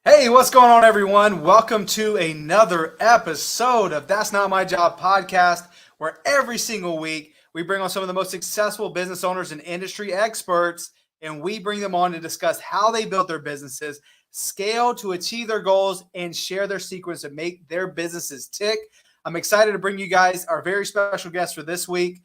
Hey, what's going on, everyone? Welcome to another episode of That's Not My Job podcast, where every single week we bring on some of the most successful business owners and industry experts, and we bring them on to discuss how they built their businesses, scale to achieve their goals, and share their secrets to make their businesses tick. I'm excited to bring you guys our very special guest for this week.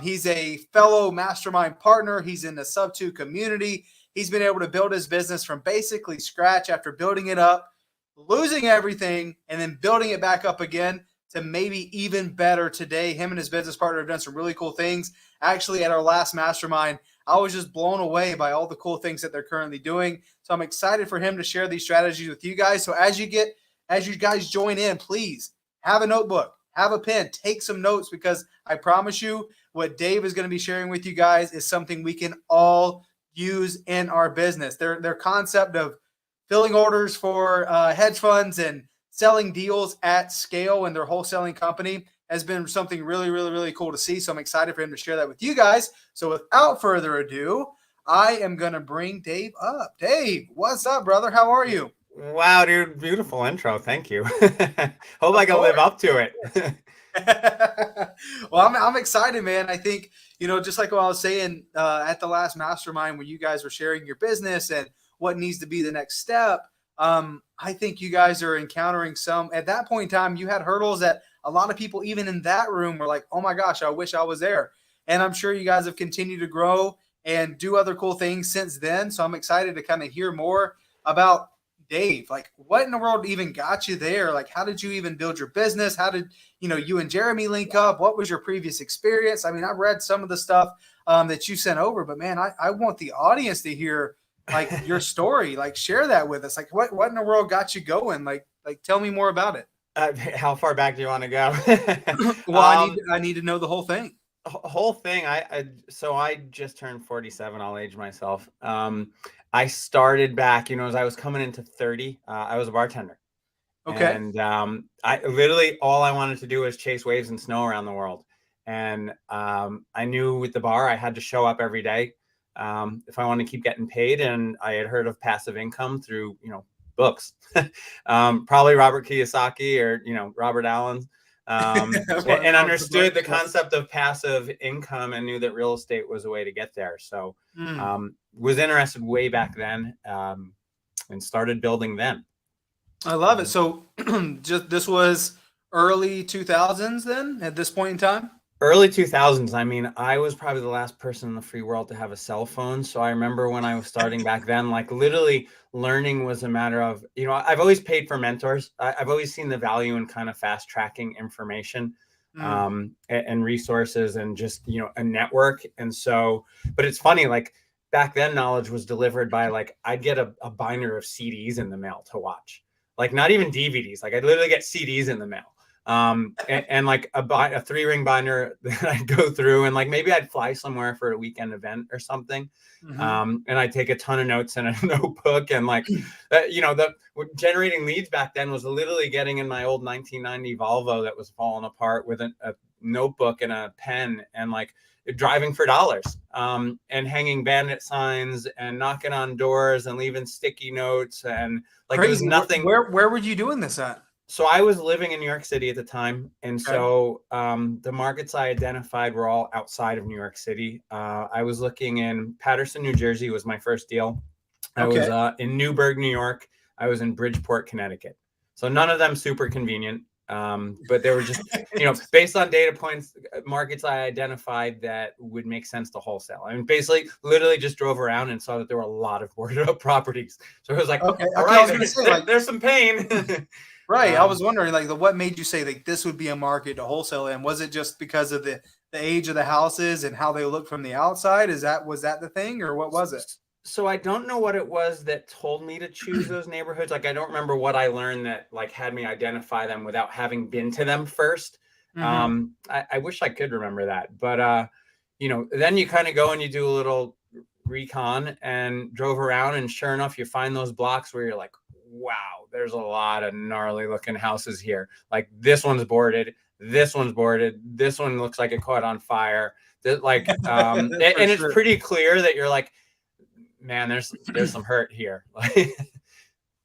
He's a fellow mastermind partner. He's in the Sub2 community. He's been able to build his business from basically scratch after building it up, losing everything, and then building it back up again to maybe even better today. Him and his business partner have done some really cool things. Actually, at our last mastermind, I was just blown away by all the cool things that they're currently doing. So I'm excited for him to share these strategies with you guys. So as you guys join in, please have a notebook, have a pen, take some notes, because I promise you what Dave is going to be sharing with you guys is something we can all use in our business. Their concept of filling orders for hedge funds and selling deals at scale in their wholesaling company has been something really, really, really cool to see. So I'm excited for him to share that with you guys. So without further ado, I am going to bring Dave up. Dave, what's up, brother? How are you? Wow, dude, beautiful intro. Thank you. Hope I can live up to it. Well, I'm excited, man. I think, just like what I was saying at the last mastermind when you guys were sharing your business and what needs to be the next step, I think you guys are encountering at that point in time, you had hurdles that a lot of people, even in that room, were like, oh my gosh, I wish I was there. And I'm sure you guys have continued to grow and do other cool things since then. So I'm excited to kind of hear more about Dave. Like, what in the world even got you there? Like, how did you even build your business? How did, you and Jeremy link up? What was your previous experience? I mean, I've read some of the stuff that you sent over, but man, I want the audience to hear like your story. Like, share that with us. Like, what in the world got you going? Like tell me more about it. How far back do you want to go? Well, I need to know the whole thing. Whole thing. So I just turned 47. I'll age myself. I started back, as I was coming into 30, I was a bartender. Okay. And I literally, all I wanted to do was chase waves and snow around the world. And I knew with the bar, I had to show up every day if I wanted to keep getting paid. And I had heard of passive income through, books, probably Robert Kiyosaki or, Robert Allen's. And understood the concept of passive income and knew that real estate was a way to get there. So was interested way back then and started building then. I love it. So this was early 2000s then at this point in time? Early 2000s. I mean, I was probably the last person in the free world to have a cell phone. So I remember when I was starting back then, like literally learning was a matter of, I've always paid for mentors. I've always seen the value in kind of fast tracking information and resources and just, a network. And so, but it's funny, like back then knowledge was delivered by like, I'd get a binder of CDs in the mail to watch, like not even DVDs. Like I'd literally get CDs in the mail. And like a 3-ring binder that I'd go through, and like maybe I'd fly somewhere for a weekend event or something. And I'd take a ton of notes in a notebook, and like the generating leads back then was literally getting in my old 1990 Volvo that was falling apart with a notebook and a pen, and like driving for dollars and hanging bandit signs and knocking on doors and leaving sticky notes, and like Crazy. It was nothing. Where were you doing this at? So I was living in New York City at the time. And so the markets I identified were all outside of New York City. I was looking in Paterson, New Jersey was my first deal. I was in Newburgh, New York. I was in Bridgeport, Connecticut. So none of them super convenient. But they were just, based on data points, markets I identified that would make sense to wholesale. I mean, basically, literally just drove around and saw that there were a lot of boarded up properties. So it was like, all right, there's some pain. Right. I was wondering, like, what made you say that this would be a market to wholesale in? Was it just because of the age of the houses and how they look from the outside? Was that the thing, or what was it? So I don't know what it was that told me to choose those neighborhoods. Like, I don't remember what I learned that like had me identify them without having been to them first. I wish I could remember that, but then you kind of go and you do a little recon and drove around, and sure enough, you find those blocks where you're like, wow, there's a lot of gnarly looking houses here. Like this one's boarded, this one looks like it caught on fire. Like, and it's pretty clear that you're like, man, there's some hurt here.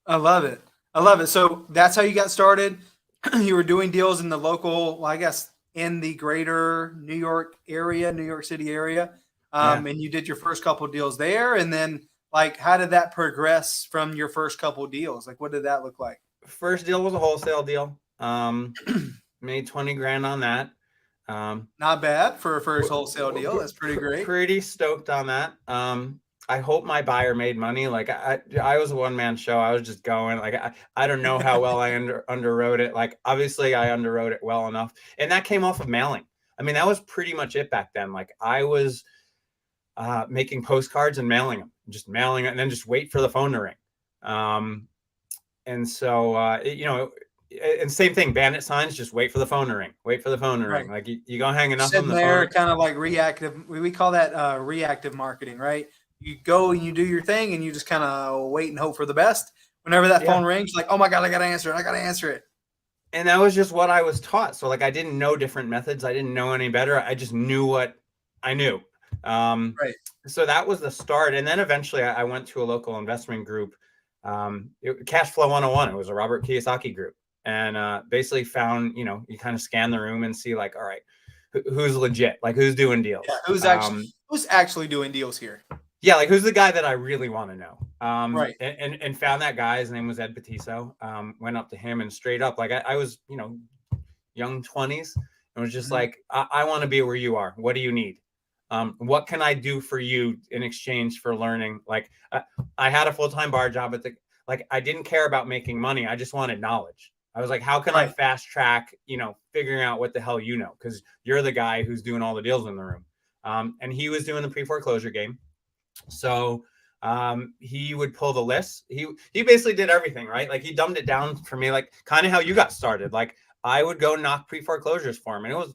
I love it. I love it. So that's how you got started. You were doing deals in the local, well, I guess in the greater New York area, New York City area. Yeah. And you did your first couple deals there. And then like, how did that progress from your first couple deals? Like, what did that look like? First deal was a wholesale deal. Made 20 grand on that. Not bad for a first wholesale deal. That's pretty great. Pretty stoked on that. I hope my buyer made money. Like I was a one-man show. I was just going like, I don't know how well I underwrote it. Like, obviously I underwrote it well enough. And that came off of mailing. I mean, that was pretty much it back then. Like, I was making postcards and mailing them, just mailing it, and then just wait for the phone to ring. And so, and same thing, bandit signs, just wait for the phone to ring, wait for the phone to ring. Like, you go hang enough on the phone. Kind of like reactive. We call that reactive marketing, right? You go and you do your thing and you just kind of wait and hope for the best. Whenever that phone rings, like, oh my God, I got to answer it. I got to answer it. And that was just what I was taught. So like, I didn't know different methods. I didn't know any better. I just knew what I knew. Right. So that was the start. And then eventually I went to a local investment group, Cash Flow 101. It was a Robert Kiyosaki group. And basically found, you kind of scan the room and see like, all right, who's legit? Like, who's doing deals? Yeah, who's actually doing deals here? Yeah, like, who's the guy that I really want to know? Right. And found that guy. His name was Ed Patiso. Went up to him and straight up, like, I was, young 20s, and was just like, I want to be where you are. What do you need? What can I do for you in exchange for learning? Like, I had a full-time bar job I didn't care about making money. I just wanted knowledge. I was like, how can I fast track, figuring out what the hell you know? Because you're the guy who's doing all the deals in the room. And he was doing the pre-foreclosure game. So he would pull the lists. He basically did everything, right? Like, he dumbed it down for me, like kind of how you got started. Like, I would go knock pre-foreclosures for him. And it was,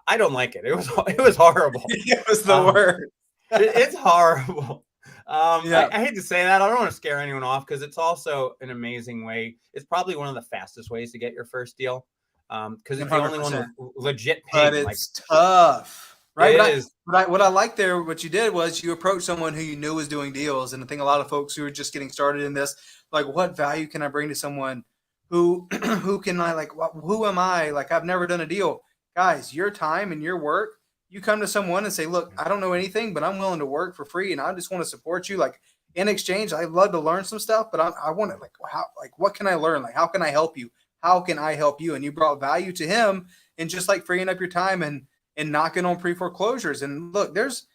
I don't like it. It was horrible. It was the worst. It's horrible. I hate to say that. I don't want to scare anyone off, because it's also an amazing way. It's probably one of the fastest ways to get your first deal. Because it's the only one with legit paying. But it's tough, right? It is. What I like there, what you did was you approached someone who you knew was doing deals. And I think a lot of folks who are just getting started in this, like, what value can I bring to someone who can I, like, who am I? Like, I've never done a deal. Guys, your time and your work, you come to someone and say, look, I don't know anything, but I'm willing to work for free, and I just want to support you. Like, in exchange, I'd love to learn some stuff, but I want to, like, what can I learn? Like, how can I help you? How can I help you? And you brought value to him, and just like freeing up your time and knocking on pre-foreclosures. And look, there's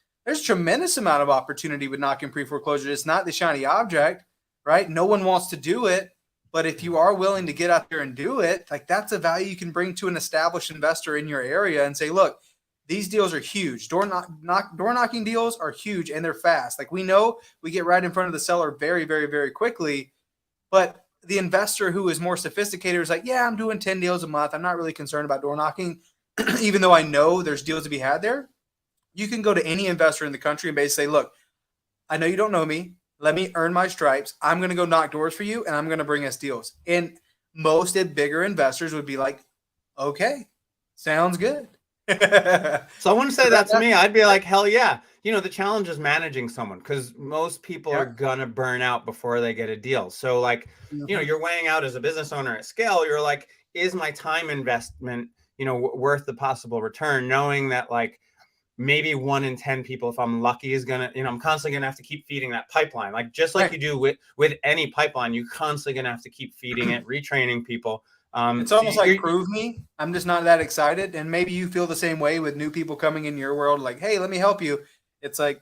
tremendous amount of opportunity with knocking pre-foreclosures. It's not the shiny object, right? No one wants to do it. But if you are willing to get out there and do it, like, that's a value you can bring to an established investor in your area and say, look, these deals are huge. Door knocking deals are huge, and they're fast. Like, we know we get right in front of the seller very, very, very quickly. But the investor who is more sophisticated is like, yeah, I'm doing 10 deals a month. I'm not really concerned about door knocking, even though I know there's deals to be had there. You can go to any investor in the country and basically say, look, I know you don't know me. Let me earn my stripes. I'm going to go knock doors for you, and I'm going to bring us deals. And most bigger investors would be like, okay, sounds good. So I wouldn't say that to me. I'd be like, hell yeah. The challenge is managing someone, because most people are going to burn out before they get a deal. So like, you're weighing out as a business owner at scale. You're like, is my time investment, worth the possible return, knowing that, like, maybe 1 in 10 people, if I'm lucky, is gonna, I'm constantly gonna have to keep feeding that pipeline. Like, just like you do with any pipeline, you're constantly gonna have to keep feeding it, retraining people. It's almost like, prove me. I'm just not that excited. And maybe you feel the same way with new people coming in your world. Like, hey, let me help you. It's like,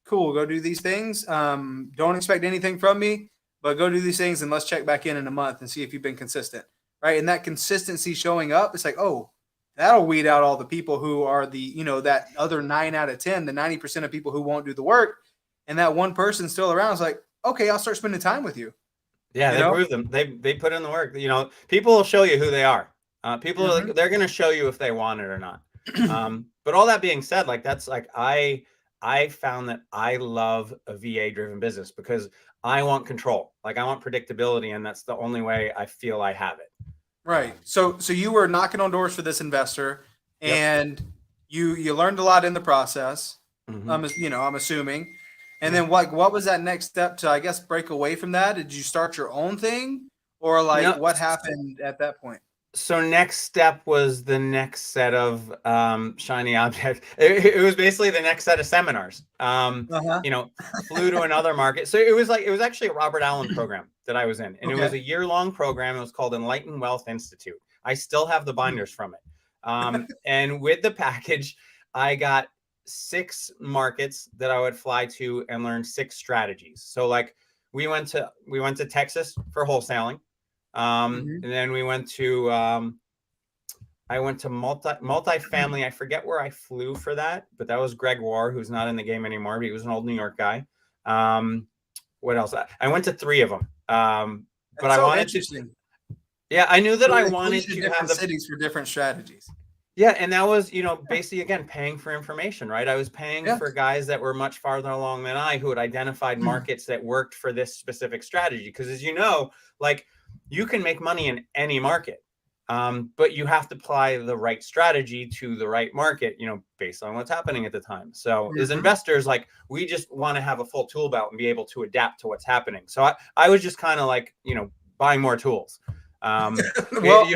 cool, go do these things. Don't expect anything from me, but go do these things, and let's check back in a month and see if you've been consistent, right? And that consistency showing up, it's like, oh, that'll weed out all the people who are that other 9 out of 10, the 90% of people who won't do the work. And that one person still around is like, okay, I'll start spending time with you. Yeah, they prove them. They put in the work. People will show you who they are. People are they're going to show you if they want it or not. But all that being said, like, that's like, I found that I love a VA driven business because I want control. Like, I want predictability, and that's the only way I feel I have it. Right. So you were knocking on doors for this investor, and you learned a lot in the process. I'm assuming. And then what was that next step to, I guess, break away from that? Did you start your own thing, or like No, what happened at that point? so next step was the next set of shiny objects. It was basically the next set of seminars. Uh-huh. Flew to another market. So it was actually a Robert Allen program that I was in, and it was Okay. a year-long program. It was called Enlightened Wealth Institute. I still have the binders from it. And with the package, I got 6 markets that I would fly to and learn 6 strategies. So like we went to Texas for wholesaling. And then we went to I went to multifamily. I forget where I flew for that, but that was Greg War, who's not in the game anymore, but he was an old New York guy. What else? I went to 3 of them. But That's I so wanted interesting. yeah, I knew that So I they wanted flew to different have the cities for different strategies. yeah, and that was, basically again paying for information, right? I was paying Yeah. for guys that were much farther along than I, who had identified markets that worked for this specific strategy. Because as you know, like you can make money in any market, but you have to apply the right strategy to the right market, based on what's happening at the time. So as investors, like we just want to have a full tool belt and be able to adapt to what's happening. So I was just kind of like, buying more tools. Well,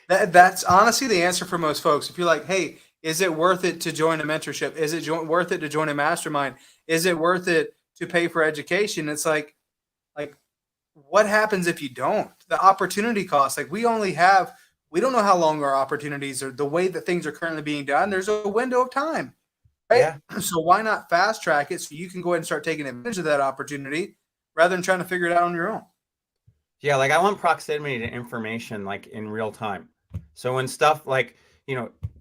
that's honestly the answer for most folks. If you're like, hey, is it worth it to join a mentorship? Is it worth it to join a mastermind? Is it worth it to pay for education? It's like, what happens if you don't? The opportunity cost. Like we don't know how long our opportunities are. The way that things are currently being done, there's a window of time, right? Yeah. So why not fast track it so you can go ahead and start taking advantage of that opportunity rather than trying to figure it out on your own? Yeah, like I want proximity to information like in real time. So when stuff like,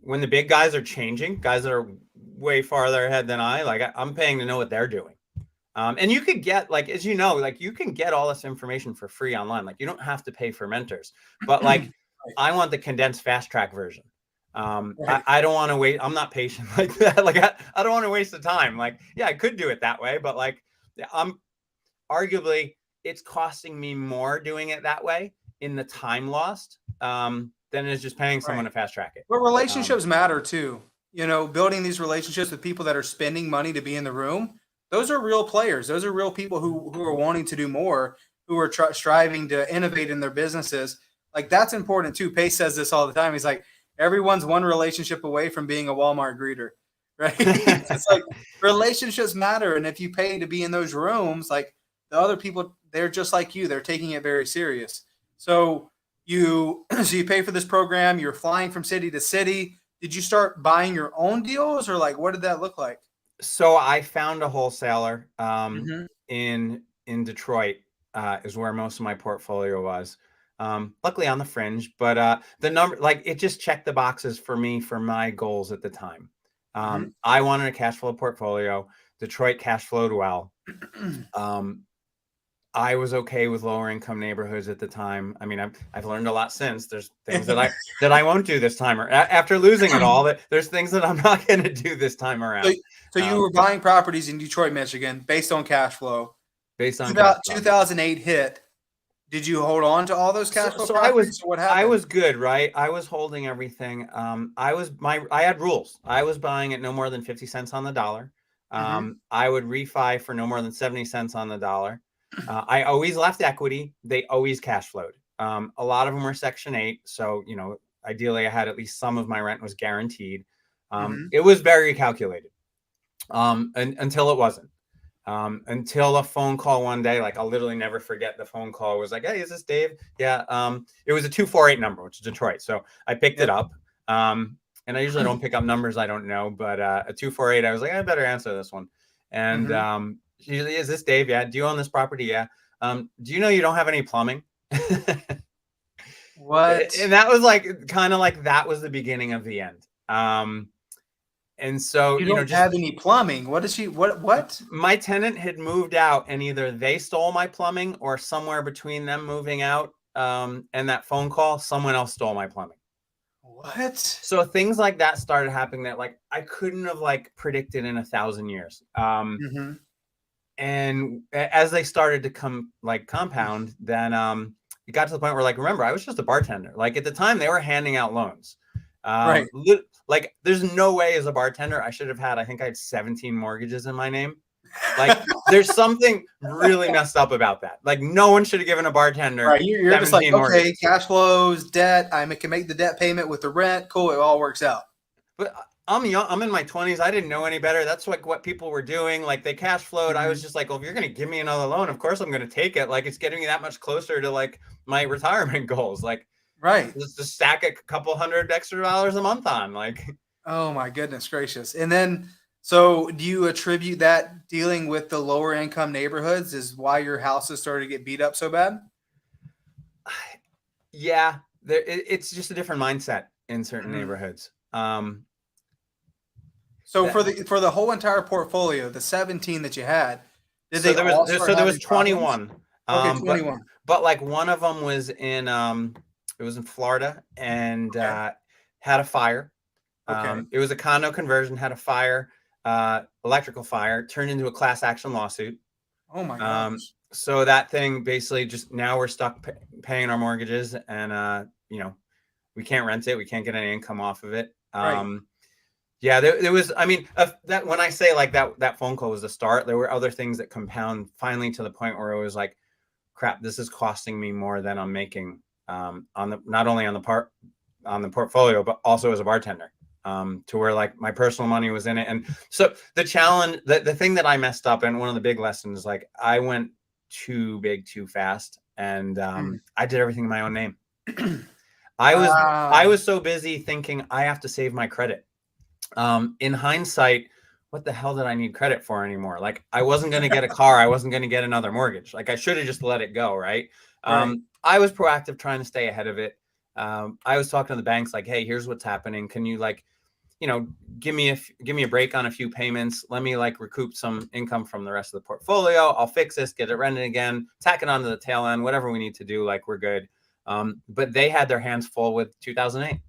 when the big guys are changing, guys that are way farther ahead than I'm paying to know what they're doing. And you could get, like, as you know, like you can get all this information for free online. Like you don't have to pay for mentors, but like I want the condensed fast track version. Right. I don't want to wait. I'm not patient like that. Like I don't want to waste the time. Like, yeah, I could do it that way, but like I'm arguably it's costing me more doing it that way in the time lost than it's just paying someone to fast track it. But relationships matter too. Building these relationships with people that are spending money to be in the room. Those are real players. Those are real people who are wanting to do more, who are striving to innovate in their businesses. Like that's important too. Pace says this all the time. He's like, everyone's one relationship away from being a Walmart greeter, right? It's like relationships matter, and if you pay to be in those rooms, like the other people, they're just like you. They're taking it very serious. So you pay for this program. You're flying from city to city. Did you start buying your own deals, or like what did that look like? So I found a wholesaler Mhm. in Detroit, is where most of my portfolio was. Luckily on the fringe, but the number, like it just checked the boxes for me for my goals at the time. I wanted a cash flow portfolio. Detroit cash flowed well. I was okay with lower income neighborhoods at the time. I mean, I've learned a lot since. There's things that I won't do this time, or after losing it all. That there's things that I'm not going to do this time around. So you were buying properties in Detroit, Michigan, based on cash flow. Based on cash flow. 2008 hit. Did you hold on to all those cash flow properties? What happened? I was good, right? I was holding everything. I had rules. I was buying at no more than 50 cents on the dollar. I would refi for no more than 70 cents on the dollar. I always left equity. They always cash flowed. A lot of them were Section 8. So, ideally I had at least some of my rent was guaranteed. It was very calculated until it wasn't. Until a phone call one day, like I'll literally never forget the phone call. It was like, hey, is this Dave? Yeah. It was a 248 number, which is Detroit. So I picked it up. And I usually don't pick up numbers I don't know, but a 248, I was like, I better answer this one. And usually, is this Dave? Yeah. Do you own this property? Yeah. Do you know you don't have any plumbing? What? And that was like kind of like that was the beginning of the end. And so you don't have any plumbing. What is she? What? My tenant had moved out, and either they stole my plumbing, or somewhere between them moving out and that phone call, someone else stole my plumbing. What? So things like that started happening that like I couldn't have like predicted in 1,000 years. And as they started to compound, then it got to the point where, like, remember, I was just a bartender. Like at the time, they were handing out loans. Like there's no way as a bartender I should have had. I think I had 17 mortgages in my name. Like there's something really messed up about that. Like no one should have given a bartender Right. You're just like, 17 okay, mortgages. cash flows, debt. I can make the debt payment with the rent. Cool. It all works out. But I'm young. I'm in my 20s. I didn't know any better. That's like what people were doing. Like they cash flowed. I was just like, well, if you're going to give me another loan, of course I'm going to take it. Like it's getting me that much closer to like my retirement goals. Like Right. just to stack a couple $100 extra a month on. Like, oh my goodness gracious. And then, so do you attribute that dealing with the lower income neighborhoods is why your houses started to get beat up so bad? yeah, it's just a different mindset in certain neighborhoods. So for the whole entire portfolio, the 17 that you had, did they there was 21. Okay, 21. But like one of them was in it was in Florida and had a fire. It was a condo conversion, had a fire, electrical fire, turned into a class action lawsuit. Oh my gosh. So that thing basically just now we're stuck paying our mortgages and you know, we can't rent it, we can't get any income off of it. Right. Yeah, there was, I mean, that when I say like that phone call was the start, there were other things that compound finally to the point where it was like, crap, this is costing me more than I'm making on the, not only on the portfolio, but also as a bartender, to where like my personal money was in it. And so the challenge, the thing that I messed up, and one of the big lessons, like I went too big too fast, and I did everything in my own name. I was so busy thinking I have to save my credit. In hindsight, what the hell did I need credit for anymore? Like I wasn't going to get a car. I wasn't going to get another mortgage. Like I should have just let it go. Right. I was proactive trying to stay ahead of it. I was talking to the banks like, hey, here's what's happening. Can you like, you know, give me a break on a few payments. Let me like recoup some income from the rest of the portfolio. I'll fix this, get it rented again, tack it onto the tail end, whatever we need to do. Like we're good. But they had their hands full with 2008.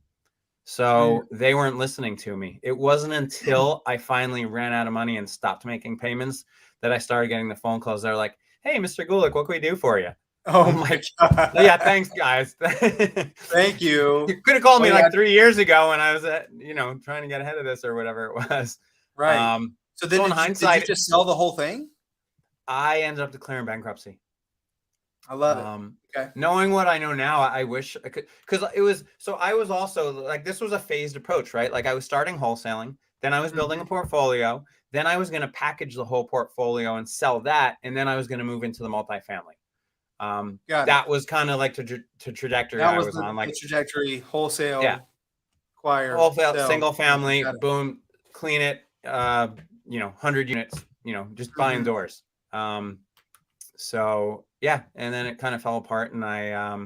So they weren't listening to me. It wasn't until I finally ran out of money and stopped making payments that I started getting the phone calls. They're like, hey, Mr. Gulick, what can we do for you? Oh my God. Yeah, thanks, guys. Thank you. You could have called me like 3 years ago when I was you know, trying to get ahead of this or whatever it was. Right. So then in hindsight, did you just sell the whole thing? I ended up declaring bankruptcy. I love it. Okay. Knowing what I know now, I wish I could, because it was, so I was also like, this was a phased approach, right? Like I was starting wholesaling, then I was building a portfolio, then I was going to package the whole portfolio and sell that. And then I was going to move into the multifamily. That was kind of like the trajectory I was on. Like the trajectory, wholesale, acquire, wholesale, single family, boom, clean it, you know, 100 units, you know, just buying doors. So yeah, and then it kind of fell apart, and I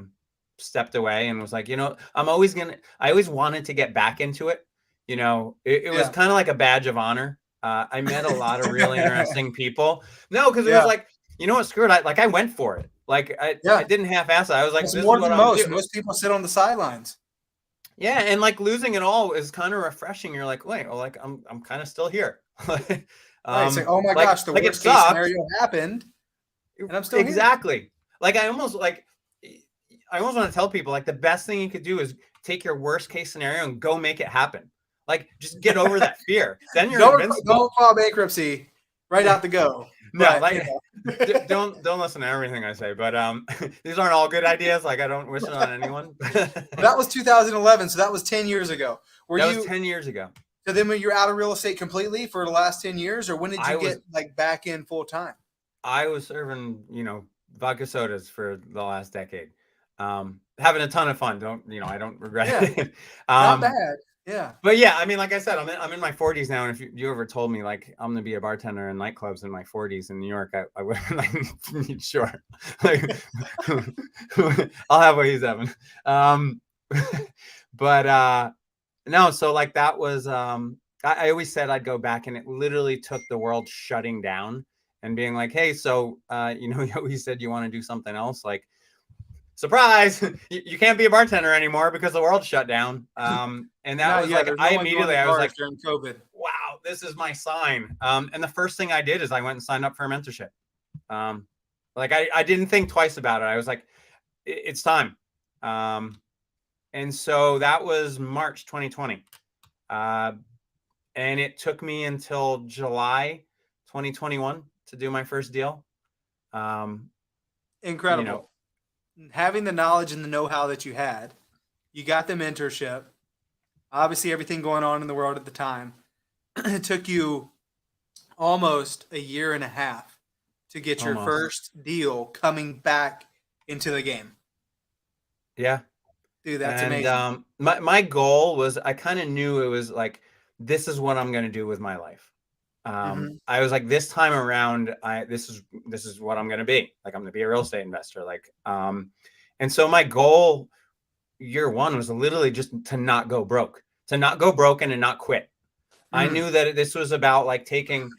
stepped away and was like, you know, I always wanted to get back into it. You know, it was kind of like a badge of honor. I met a lot of really interesting people. No, because it was like, you know what, screw it. I went for it. Like I didn't half-ass it. I was like, it's more than most. Most people sit on the sidelines. Yeah, and like losing it all is kind of refreshing. You're like, wait, well, like I'm kind of still here. It's like, oh my gosh, the worst case scenario happened. And I'm still exactly here. Like I almost want to tell people like the best thing you could do is take your worst case scenario and go make it happen. Like just get over that fear. Then you're invincible. Don't file bankruptcy right out the go. No, like don't listen to everything I say. But these aren't all good ideas. Like I don't wish it on anyone. That was 2011, so that was 10 years ago. That was 10 years ago. So then when you're out of real estate completely for the last 10 years, or when did you get like back in full time? I was serving, you know, vodka sodas for the last decade. Having a ton of fun. I don't regret it. Not bad. Yeah. But yeah, I mean, like I said, I'm in my 40s now. And if you ever told me like I'm gonna be a bartender in nightclubs in my 40s in New York, I would have been like, sure. Like I'll have what he's having. But no, so like that was I always said I'd go back, and it literally took the world shutting down and being like, hey, so, you know, you said you want to do something else. Like, surprise, you can't be a bartender anymore because the world shut down. And that was like, I was like, during COVID. Wow, this is my sign. And the first thing I did is I went and signed up for a mentorship. Like, I didn't think twice about it. I was like, it's time. And so that was March 2020. And it took me until July 2021 to do my first deal. Incredible. Having the knowledge and the know-how that you had, you got the mentorship, obviously everything going on in the world at the time. It took you almost a year and a half to get your Almost. first deal coming back into the game. Yeah. Dude, that's And amazing. my goal was, I kind of knew it was like, this is what I'm going to do with my life. I was like, this time around, this is what I'm going to be. Like, I'm going to be a real estate investor. Like, and so my goal year one was literally just to not go broke, and to not quit. I knew that this was about like taking,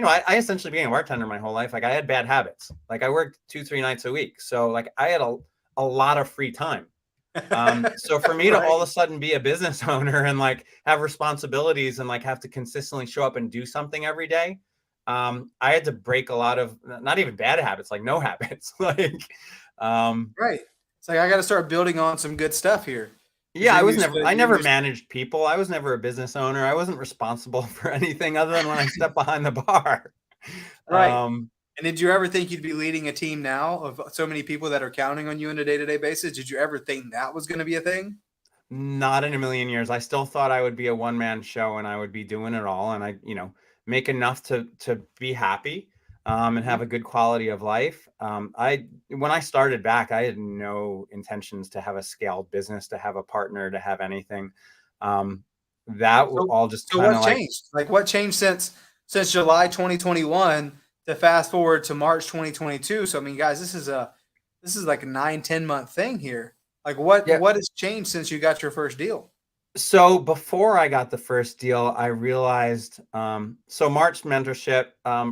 I essentially being a bartender my whole life. Like, I had bad habits. Like, I worked 2-3 nights a week. So like, I had a lot of free time. So for me to all of a sudden be a business owner and like have responsibilities and like have to consistently show up and do something every day, I had to break a lot of not even bad habits, like no habits. Like, right. It's like, I got to start building on some good stuff here. yeah, I never managed people. I was never a business owner. I wasn't responsible for anything other than when I stepped behind the bar. Right. And did you ever think you'd be leading a team now of so many people that are counting on you on a day-to-day basis? Did you ever think that was going to be a thing? Not in a million years. I still thought I would be a one-man show and I would be doing it all. And I, make enough to be happy, and have a good quality of life. When I started back, I had no intentions to have a scaled business, to have a partner, to have anything. That all just So kind of what changed? Like, what changed since July 2021 to fast forward to March 2022? So I mean, guys, this is like a 9-10 month thing here. Like, what has changed since you got your first deal? So before I got the first deal, I realized, so March mentorship,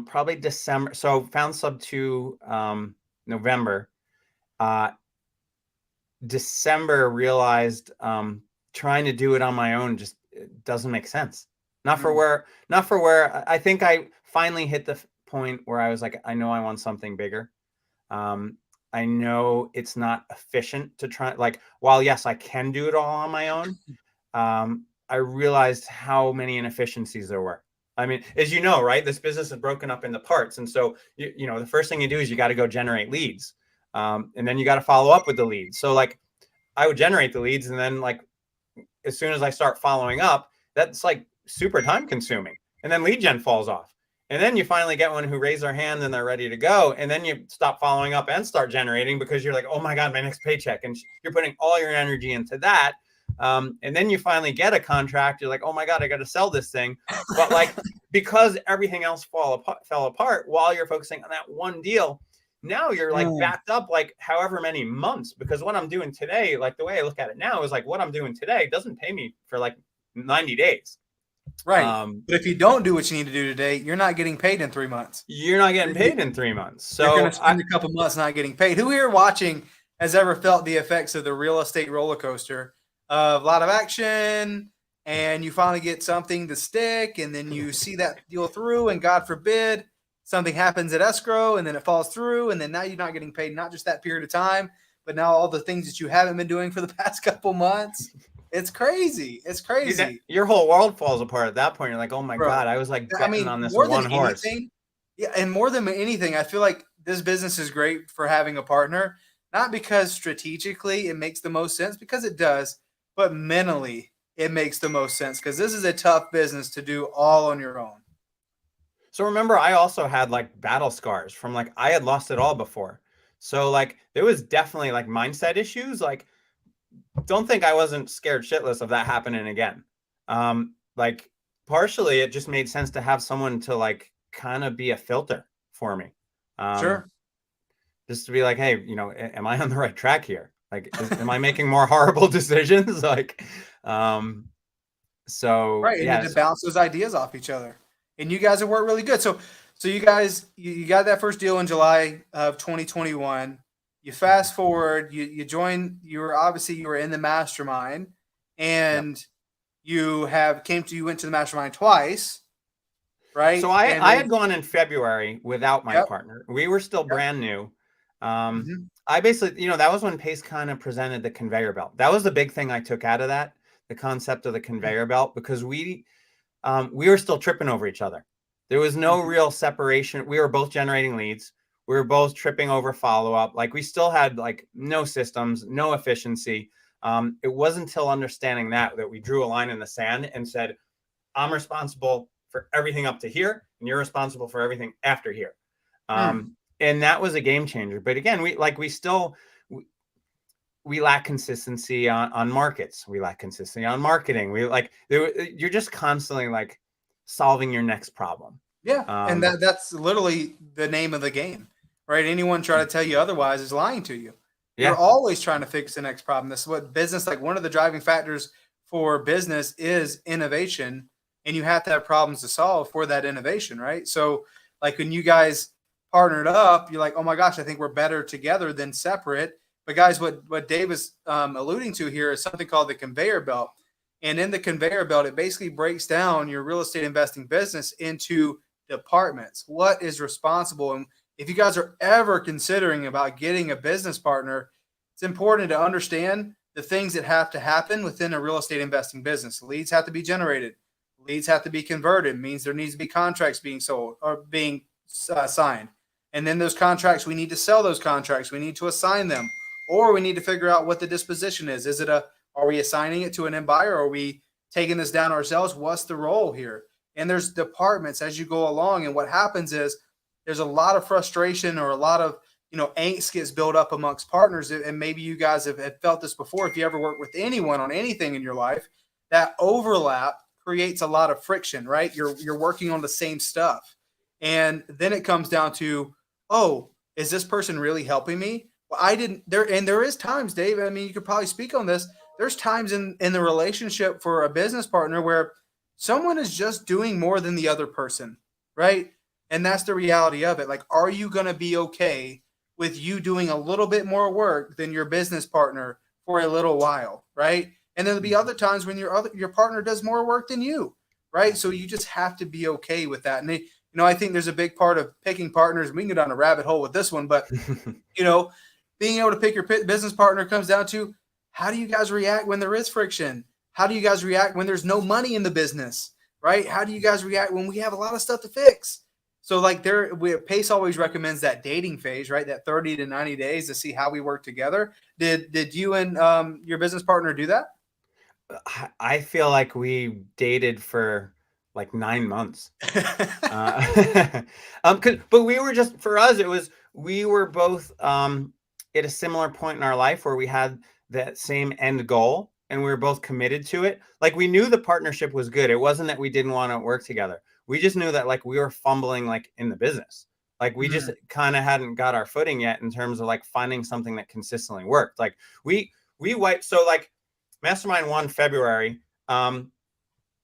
probably December. So found sub to November. December realized, trying to do it on my own just doesn't make sense. Not for where I think I finally hit the point where I was like, I know I want something bigger. I know it's not efficient to try, like, while yes, I can do it all on my own. I realized how many inefficiencies there were. I mean, as you know, right, this business is broken up into parts. And so, the first thing you do is you got to go generate leads. And then you got to follow up with the leads. So like, I would generate the leads. And then like, as soon as I start following up, that's like super time consuming. And then lead gen falls off. And then you finally get one who raise their hand and they're ready to go. And then you stop following up and start generating because you're like, oh my God, my next paycheck. And you're putting all your energy into that. And then you finally get a contract. You're like, oh my God, I got to sell this thing. But like, because everything else fell apart while you're focusing on that one deal, now you're like backed up like however many months, because what I'm doing today, like the way I look at it now is like what I'm doing today doesn't pay me for like 90 days. Right. But if you don't do what you need to do today, you're not getting paid in 3 months. You're not getting paid in 3 months. So you're going to spend a couple months not getting paid. Who here watching has ever felt the effects of the real estate roller coaster of a lot of action, and you finally get something to stick, and then you see that deal through, and God forbid something happens at escrow, and then it falls through, and then now you're not getting paid, not just that period of time, but now all the things that you haven't been doing for the past couple months. It's crazy. It's crazy. Your whole world falls apart at that point. You're like, oh my God, I was like betting on this one horse. Yeah, and more than anything, I feel like this business is great for having a partner, not because strategically it makes the most sense, because it does, but mentally it makes the most sense, because this is a tough business to do all on your own. So remember, I also had like battle scars from like, I had lost it all before. So like, there was definitely like mindset issues. Like, don't think I wasn't scared shitless of that happening again. Like, partially it just made sense to have someone to like kind of be a filter for me. Sure. Just to be like, hey, am I on the right track here? Like, am I making more horrible decisions? Like, so right. And to bounce those ideas off each other. And you guys have worked really good. So you guys, you got that first deal in July of 2021. You fast forward, you join, you were in the mastermind, and you went to the mastermind twice, right? So I had gone in February without my partner. We were still brand new. I basically, that was when Pace kind of presented the conveyor belt. That was the big thing I took out of that, the concept of the conveyor belt, because we were still tripping over each other. There was no real separation. We were both generating leads. We were both tripping over follow-up. Like we still had like no systems, no efficiency. It wasn't until understanding that we drew a line in the sand and said, I'm responsible for everything up to here, and you're responsible for everything after here. And that was a game changer. But again, we lack consistency on markets. We lack consistency on marketing. You're just constantly like solving your next problem. Yeah. And that's literally the name of the game, right? Anyone try to tell you otherwise is lying to you. You're always trying to fix the next problem. This is what business, like one of the driving factors for business is innovation, and you have to have problems to solve for that innovation, right? So like when you guys partnered up, you're like, oh my gosh, I think we're better together than separate. But guys, what Dave is alluding to here is something called the conveyor belt. And in the conveyor belt, it basically breaks down your real estate investing business into departments. What is responsible? And if you guys are ever considering about getting a business partner, it's important to understand the things that have to happen within a real estate investing business. Leads have to be generated. Leads have to be converted. It means there needs to be contracts being sold or being signed. And then those contracts, we need to sell those contracts. We need to assign them, or we need to figure out what the disposition is. Are we assigning it to an end buyer? Or are we taking this down ourselves? What's the role here? And there's departments as you go along. And what happens is there's a lot of frustration or a lot of, angst gets built up amongst partners. And maybe you guys have felt this before. If you ever work with anyone on anything in your life, that overlap creates a lot of friction, right? You're working on the same stuff. And then it comes down to, oh, is this person really helping me? Well, there is times, Dave, I mean, you could probably speak on this. There's times in the relationship for a business partner where someone is just doing more than the other person, right? And that's the reality of it. Like, are you going to be okay with you doing a little bit more work than your business partner for a little while, right? And there'll be other times when your partner does more work than you, right? So you just have to be okay with that. And I think there's a big part of picking partners. We can go down a rabbit hole with this one, but being able to pick your business partner comes down to, how do you guys react when there is friction? How do you guys react when there's no money in the business, right? How do you guys react when we have a lot of stuff to fix? So like Pace always recommends that dating phase, right? That 30 to 90 days to see how we work together. Did you and your business partner do that? I feel like we dated for like 9 months. But we were just, for us, we were both at a similar point in our life where we had that same end goal and we were both committed to it. Like we knew the partnership was good. It wasn't that we didn't want to work together. We just knew that like we were fumbling like in the business. Like we just kind of hadn't got our footing yet in terms of like finding something that consistently worked. Like we wiped. So like Mastermind 1 February,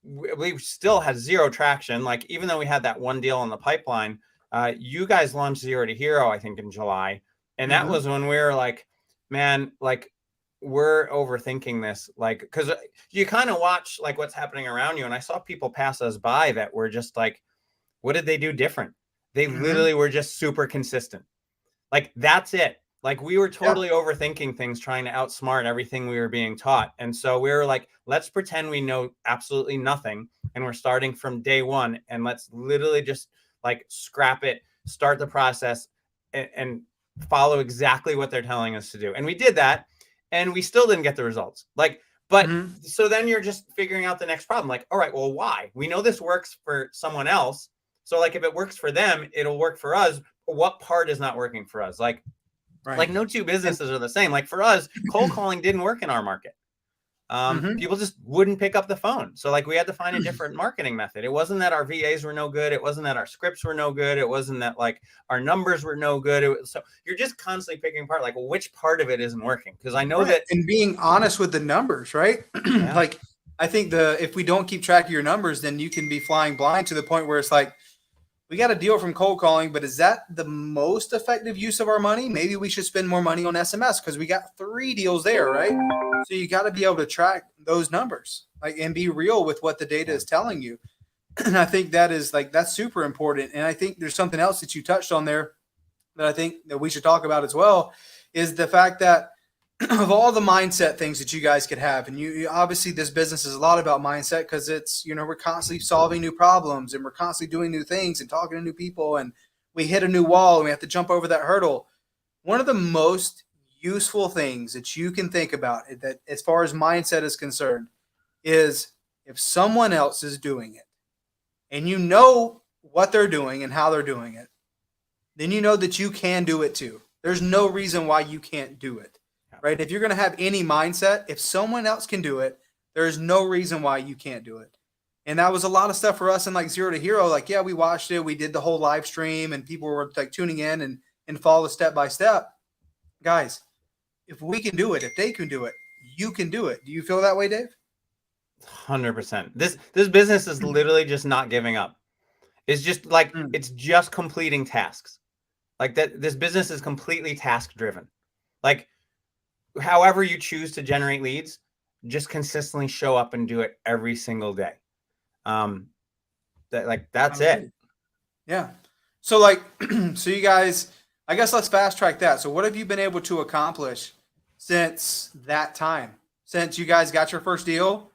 we still had zero traction. Like even though we had that one deal in the pipeline, you guys launched Zero to Hero, I think in July. And that was when we were like, man, like we're overthinking this, like, because you kind of watch like what's happening around you. And I saw people pass us by that were just like, what did they do different? They literally were just super consistent. Like that's it. Like we were totally overthinking things, trying to outsmart everything we were being taught. And so we were like, let's pretend we know absolutely nothing. And we're starting from day one. And let's literally just like scrap it, start the process and follow exactly what they're telling us to do. And we did that. And we still didn't get the results. Like, but so then you're just figuring out the next problem. Like, all right, well, why? We know this works for someone else. So like if it works for them, it'll work for us. What part is not working for us? Like, like no two businesses are the same. Like for us, cold calling didn't work in our market. People just wouldn't pick up the phone. So like we had to find a different marketing method. It wasn't that our VAs were no good. It wasn't that our scripts were no good. It wasn't that like our numbers were no good. So you're just constantly picking apart, like, well, which part of it isn't working? Because I know that. And being honest with the numbers, right? Like I think if we don't keep track of your numbers, then you can be flying blind to the point where it's like, we got a deal from cold calling, but is that the most effective use of our money? Maybe we should spend more money on SMS because we got 3 deals there, right? So you got to be able to track those numbers, like, and be real with what the data is telling you. And I think that's super important. And I think there's something else that you touched on there that I think that we should talk about as well, is the fact that of all the mindset things that you guys could have, and you obviously this business is a lot about mindset because it's, we're constantly solving new problems and we're constantly doing new things and talking to new people, and we hit a new wall and we have to jump over that hurdle. One of the most useful things that you can think about that as far as mindset is concerned is if someone else is doing it and you know what they're doing and how they're doing it, then you know that you can do it too. There's no reason why you can't do it, right? If you're going to have any mindset, if someone else can do it, there's no reason why you can't do it. And that was a lot of stuff for us in like Zero to Hero. Like, yeah, we watched it. We did the whole live stream and people were like tuning in and follow step by step. Guys, if we can do it, if they can do it, you can do it. Do you feel that way, Dave? 100%. This business is literally just not giving up. It's just like, it's just completing tasks. Like that, this business is completely task driven. Like however you choose to generate leads, just consistently show up and do it every single day. That's it. Yeah. So like, so you guys, I guess let's fast track that. So what have you been able to accomplish since that time? Since you guys got your first deal?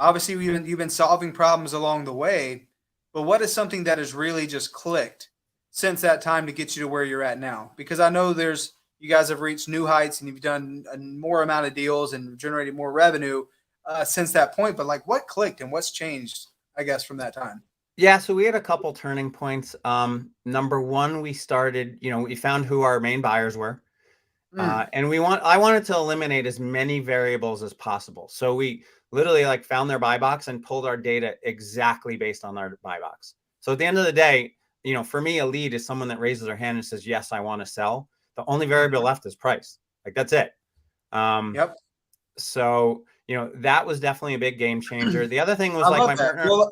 Obviously you've been solving problems along the way, but what is something that has really just clicked since that time to get you to where you're at now? Because I know you guys have reached new heights and you've done a more amount of deals and generated more revenue since that point. But like, what clicked and what's changed, I guess, from that time? Yeah, so we had a couple turning points. Number one, we started, we found who our main buyers were. And I wanted to eliminate as many variables as possible. So we literally like found their buy box and pulled our data exactly based on their buy box. So at the end of the day, for me, a lead is someone that raises their hand and says, yes, I want to sell. The only variable left is price. Like that's it. Yep. So, that was definitely a big game changer. The other thing was like my partner. Well,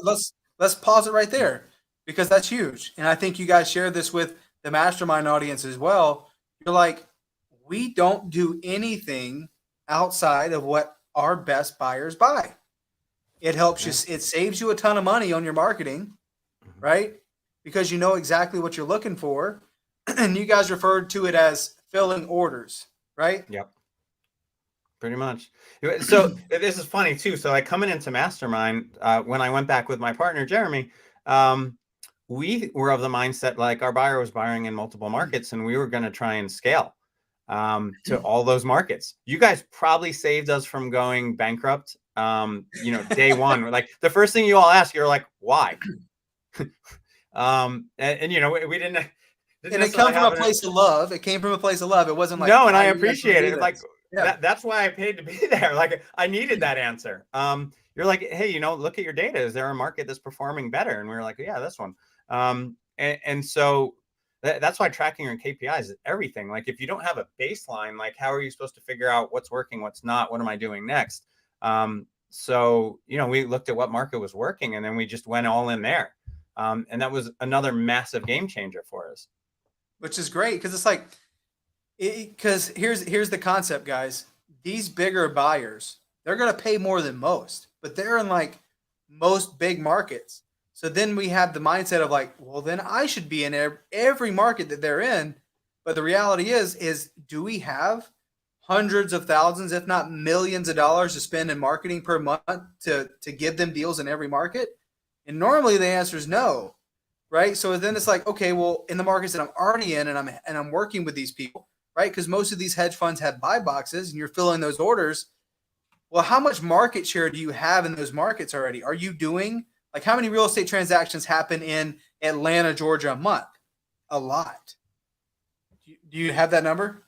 let's pause it right there because that's huge. And I think you guys share this with the mastermind audience as well. You're like, we don't do anything outside of what our best buyers buy. It helps you. It saves you a ton of money on your marketing, right? Because you know exactly what you're looking for. And you guys referred to it as filling orders, right? Yep. Pretty much. So this is funny too. So like coming into mastermind, when I went back with my partner, Jeremy, we were of the mindset, like our buyer was buying in multiple markets and we were going to try and scale to all those markets. You guys probably saved us from going bankrupt. Day one, like the first thing you all ask, you're like, why? We didn't. And it came from a place of love. It came from a place of love. It wasn't like, no, and I appreciate it. Like yeah. that's why I paid to be there. Like I needed that answer. You're like, hey, look at your data. Is there a market that's performing better? And we were like, yeah, this one. And so that's why tracking your KPIs is everything. Like if you don't have a baseline, like how are you supposed to figure out what's working, what's not? What am I doing next? So we looked at what market was working and then we just went all in there. And that was another massive game changer for us. Which is great because it's like, because here's the concept, guys. These bigger buyers, they're going to pay more than most, but they're in like most big markets. So then we have the mindset of like, well, then I should be in every market that they're in. But the reality is do we have hundreds of thousands, if not millions of dollars to spend in marketing per month to give them deals in every market? And normally the answer is no. Right. So then it's like, okay, well, in the markets that I'm already in and I'm working with these people, right? Because most of these hedge funds have buy boxes and you're filling those orders. Well, how much market share do you have in those markets already? Are you doing like how many real estate transactions happen in Atlanta, Georgia a month? A lot. Do you have that number?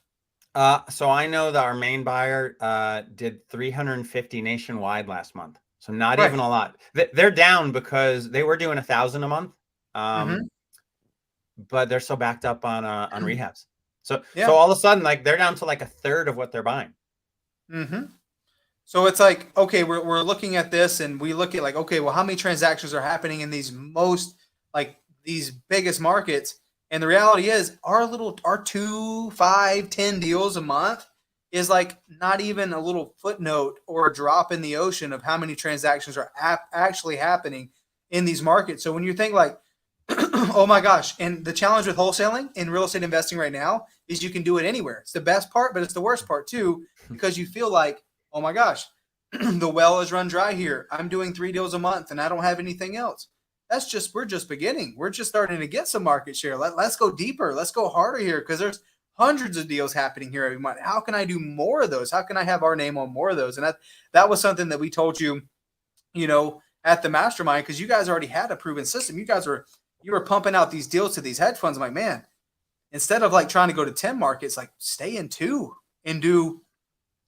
So I know that our main buyer did 350 nationwide last month. So not even a lot. They're down because they were doing 1,000 a month. But they're so backed up on rehabs. So all of a sudden, like they're down to like a third of what they're buying. So it's like, okay, we're looking at this and we look at like, okay, well, how many transactions are happening in these these biggest markets? And the reality is our 2, 5, 10 deals a month is like not even a little footnote or a drop in the ocean of how many transactions are actually happening in these markets. So when you think like, Oh my gosh. And the challenge with wholesaling in real estate investing right now is you can do it anywhere. It's the best part, but it's the worst part too, because you feel like, oh my gosh, the well is run dry here. I'm doing 3 deals a month and I don't have anything else. We're just beginning. We're just starting to get some market share. Let's go deeper. Let's go harder here because there's hundreds of deals happening here every month. How can I do more of those? How can I have our name on more of those? And that was something that we told you, at the mastermind, because you guys already had a proven system. You were pumping out these deals to these hedge funds. I'm like, man, instead of like trying to go to 10 markets, like stay in 2 and do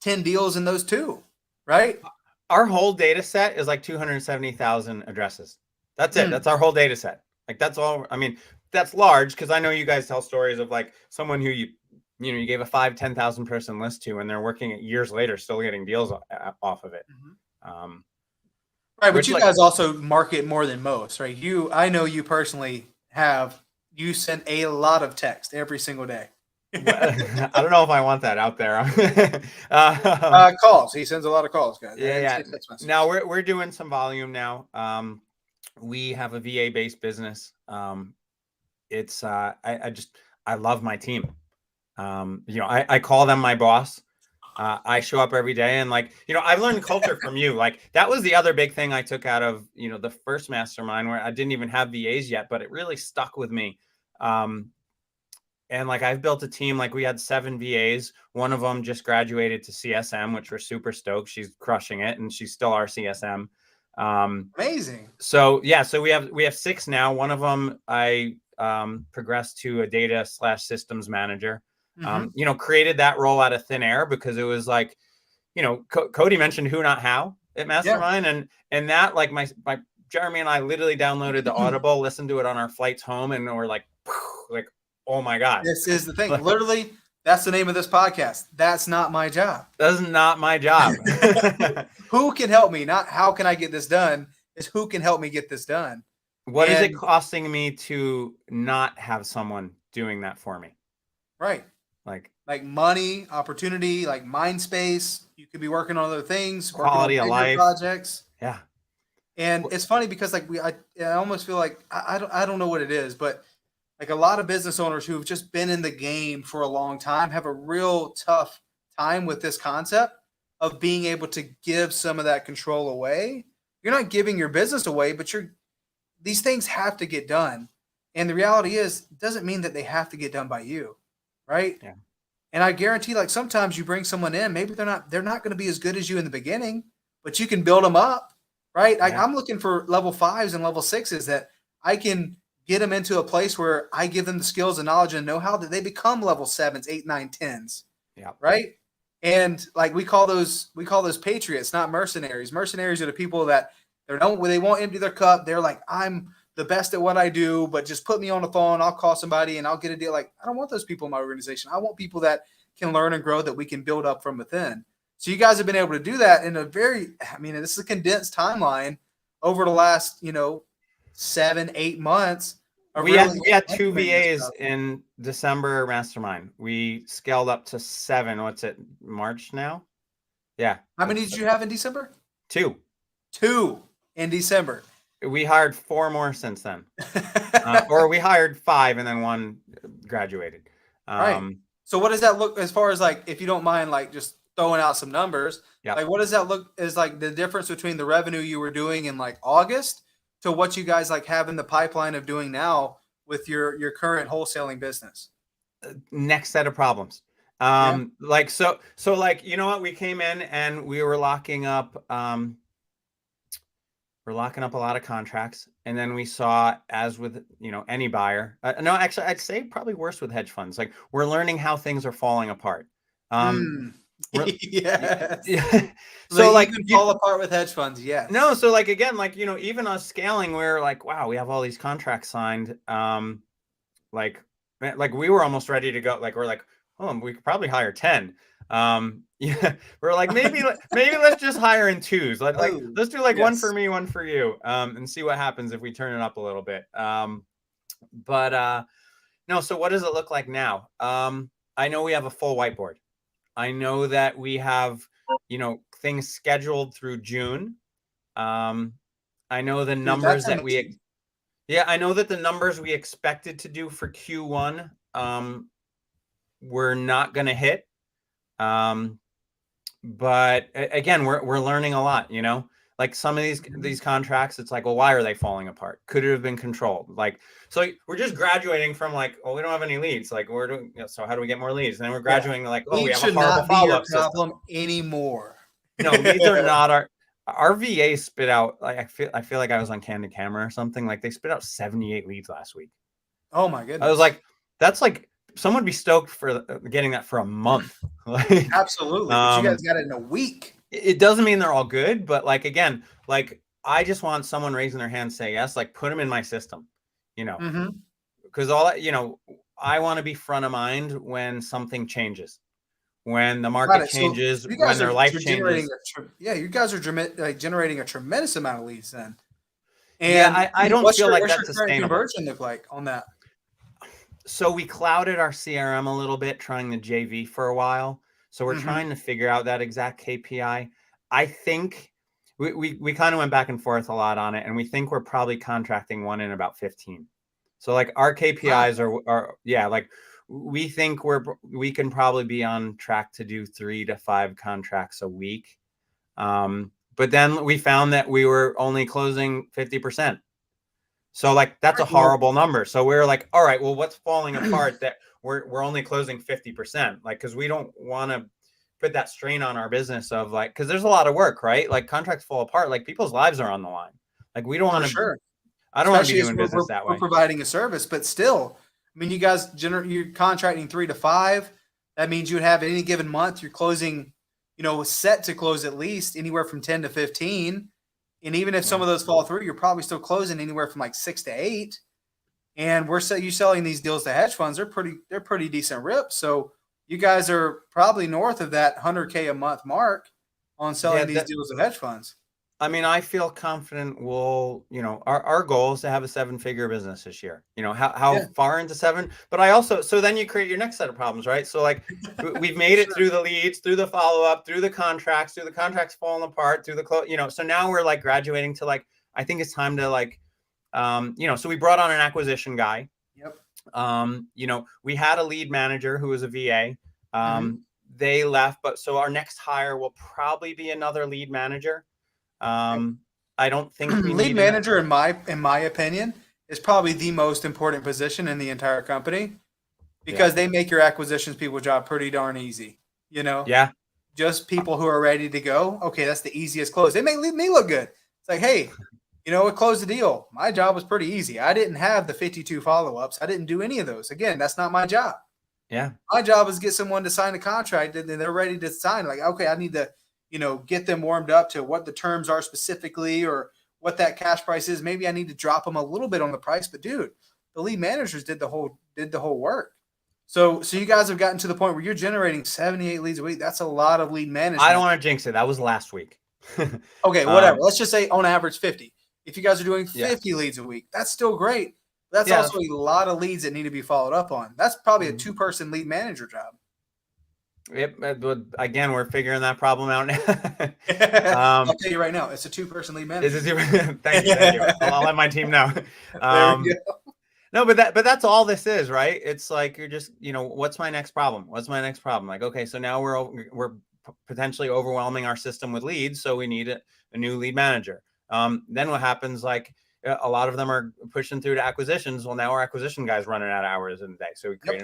10 deals in those 2, right? Our whole data set is like 270,000 addresses. That's it. That's our whole data set. Like that's all. I mean, that's large because I know you guys tell stories of like someone who you gave a 5,000-10,000 person list to, and they're working years later still getting deals off of it. Right, but you guys also market more than most, right? I know you personally you send a lot of text every single day. I don't know if I want that out there. Calls. He sends a lot of calls, guys. Yeah. Now we're doing some volume now. We have a VA based business. It's I love my team. I call them my boss. I show up every day and I've learned culture from you. Like that was the other big thing I took out of, the first mastermind where I didn't even have VAs yet, but it really stuck with me. And I've built a team, we had 7 VAs. One of them just graduated to CSM, which we're super stoked. She's crushing it and she's still our CSM. Amazing. So we have 6 now. One of them I progressed to a data/systems manager. Created that role out of thin air because it was Cody mentioned who, not how at Mastermind. Yeah. And that my Jeremy and I literally downloaded the Audible, listened to it on our flights home. And we're like, oh my God. This is the thing. Literally, that's the name of this podcast. That's not my job. That's not my job. Who can help me? Not how can I get this done? Is who can help me get this done? What is it costing me to not have someone doing that for me? Right. Like money, opportunity, like mind space. You could be working on other things, quality of life projects. Yeah. And it's funny because I almost feel like I don't know what it is, but a lot of business owners who've just been in the game for a long time have a real tough time with this concept of being able to give some of that control away. You're not giving your business away, but these things have to get done. And the reality is, it doesn't mean that they have to get done by you. Right. Yeah. And I guarantee sometimes you bring someone in, maybe they're not going to be as good as you in the beginning, but you can build them up. Right. Yeah. I'm looking for level 5s and level 6s that I can get them into a place where I give them the skills and knowledge and know-how that they become level 7s, 8, 9, 10s. Yeah. Right. And we call those patriots, not mercenaries. Mercenaries are the people that they won't empty their cup. They're like, I'm the best at what I do, but just put me on the phone. I'll call somebody and I'll get a deal. I don't want those people in my organization. I want people that can learn and grow, that we can build up from within. So you guys have been able to do that in this is a condensed timeline over the last, 7-8 months. We had 2 VAs in December mastermind. We scaled up to 7. What's it? March now? Yeah. How many did you have in December? 2. 2 in December. We hired 4 more since then. Or we hired 5 and then 1 graduated. Right. So what does that look as far as if you don't mind just throwing out some numbers? Yeah. What does that look as the difference between the revenue you were doing in August to what you guys have in the pipeline of doing now with your current wholesaling business? Next set of problems. So you know what? We came in and we were locking up a lot of contracts. And then we saw, as with, any buyer, no, actually I'd say probably worse with hedge funds. We're learning how things are falling apart. Yes. Yeah. So you can fall apart with hedge funds. Yeah. No. So again, even us scaling, we're wow, we have all these contracts signed. We were almost ready to go. We're oh, we could probably hire 10. Yeah, we're maybe let's just hire in 2s. Let's do yes. 1 for me, 1 for you, and see what happens if we turn it up a little bit. No. So what does it look like now? I know we have a full whiteboard. I know that we have, things scheduled through June. I know the numbers that we. Yeah, I know that the numbers we expected to do for Q1, we're not going to hit. But again, we're learning a lot, like some of these contracts, it's like, well, why are they falling apart? Could it have been controlled? Like, so we're just graduating from like, oh, we don't have any leads. Like we're doing, so how do we get more leads? And then we're graduating to like, oh, we Leads have a should horrible not be your follow-up system. problem anymore. No, leads are not our VA spit out, like I feel like I was on Candid Camera or something. Like they spit out 78 leads last week. Oh my goodness. I was like, that's like someone would be stoked for getting that for a month. Like absolutely. But you guys got it in a week. It doesn't mean they're all good, but like, again, like I just want someone raising their hand, say yes, like put them in my system, because all that, I want to be front of mind when something changes, when the market changes, when their life changes. You guys are generating a tremendous amount of leads then. And yeah, I don't feel like that's sustainable. Conversion look like on that? So we clouded our CRM a little bit trying the JV for a while. So we're trying to figure out that exact KPI. I think we kind of went back and forth a lot on it, and we think we're probably contracting one in about 15. So like our KPIs are like we think we can probably be on track to do 3 to 5 contracts a week. But then we found that we were only closing 50%. So like that's a horrible number. So we're like, all right, well, what's falling apart that we're only closing 50%? Like, because we don't want to put that strain on our business of like, because there's a lot of work, right? Like contracts fall apart, like people's lives are on the line. Like we don't want to. Sure. I don't want to be doing business that way. We're providing a service, but still, I mean, you guys you're contracting 3 to 5. That means you would have any given month you're closing, set to close at least anywhere from 10 to 15. And even if some of those fall through, you're probably still closing anywhere from like 6 to 8. And you selling these deals to hedge funds. They're pretty decent rips. So you guys are probably north of that 100K a month mark on selling these deals to hedge funds. I mean, I feel confident we'll, our goal is to have a 7-figure business this year. How far into 7? But I also, so then you create your next set of problems, right? So like we've made it through the leads, through the follow-up, through the contracts falling apart, through the close, so now we're like graduating to like, I think it's time to like, so we brought on an acquisition guy. Yep. We had a lead manager who was a VA. They left, but so our next hire will probably be another lead manager. I don't think we lead manager, in my opinion, is probably the most important position in the entire company because they make your acquisitions people's job pretty darn easy. Yeah. Just people who are ready to go. Okay, that's the easiest close. They make me look good. It's like, hey, we closed the deal. My job was pretty easy. I didn't have the 52 follow-ups. I didn't do any of those. Again, that's not my job. Yeah. My job is get someone to sign a contract and then they're ready to sign. Like, okay, I need to get them warmed up to what the terms are specifically or what that cash price is. Maybe I need to drop them a little bit on the price, but dude, the lead managers did the whole work. So you guys have gotten to the point where you're generating 78 leads a week. That's a lot of lead management. I don't want to jinx it. That was last week. Okay, whatever. Let's just say on average 50. If you guys are doing 50 leads a week, that's still great. That's also a lot of leads that need to be followed up on. That's probably a 2-person lead manager job. Yep. Again, we're figuring that problem out now. I'll tell you right now, it's a 2-person lead manager. Thank you. I'll let my team know. No, but that's all this is, right? It's like you're just, what's my next problem? Like, okay, so now we're potentially overwhelming our system with leads, so we need a new lead manager. Then what happens? Like a lot of them are pushing through to acquisitions. Well, now our acquisition guy's running out of hours in the day, so we create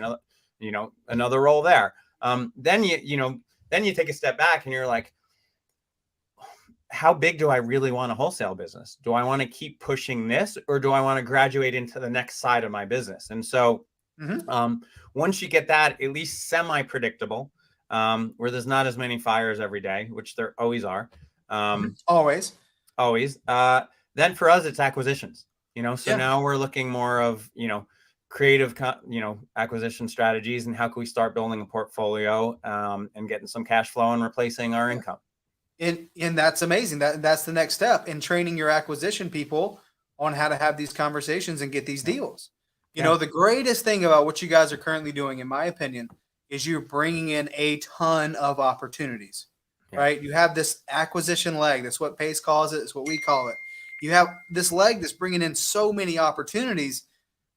another role there. Then you take a step back and you're like, how big do I really want a wholesale business? Do I want to keep pushing this or do I want to graduate into the next side of my business? And so once you get that at least semi-predictable, where there's not as many fires every day, which there always are. Always. Then for us, it's acquisitions, now we're looking more of, creative, acquisition strategies and how can we start building a portfolio and getting some cash flow and replacing our income. And that's amazing. That's the next step in training your acquisition people on how to have these conversations and get these deals. The greatest thing about what you guys are currently doing, in my opinion, is you're bringing in a ton of opportunities, right? You have this acquisition leg. That's what Pace calls it. It's what we call it. you have this leg that's bringing in so many opportunities.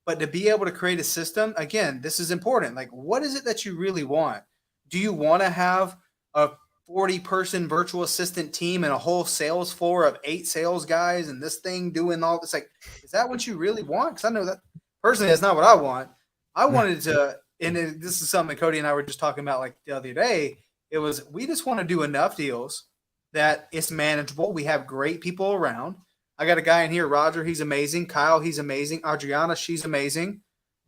But to be able to create a system, again, this is important. Like, what is it that you really want? Do you want to have a 40-person virtual assistant team and a whole sales floor of 8 sales guys and this thing doing all this? Like, is that what you really want? Because I know that personally, that's not what I want. I wanted to, and this is something Cody and I were just talking about like the other day. It was, we just want to do enough deals that it's manageable. We have great people around. I got a guy in here, Roger, he's amazing. Kyle, he's amazing. Adriana, she's amazing.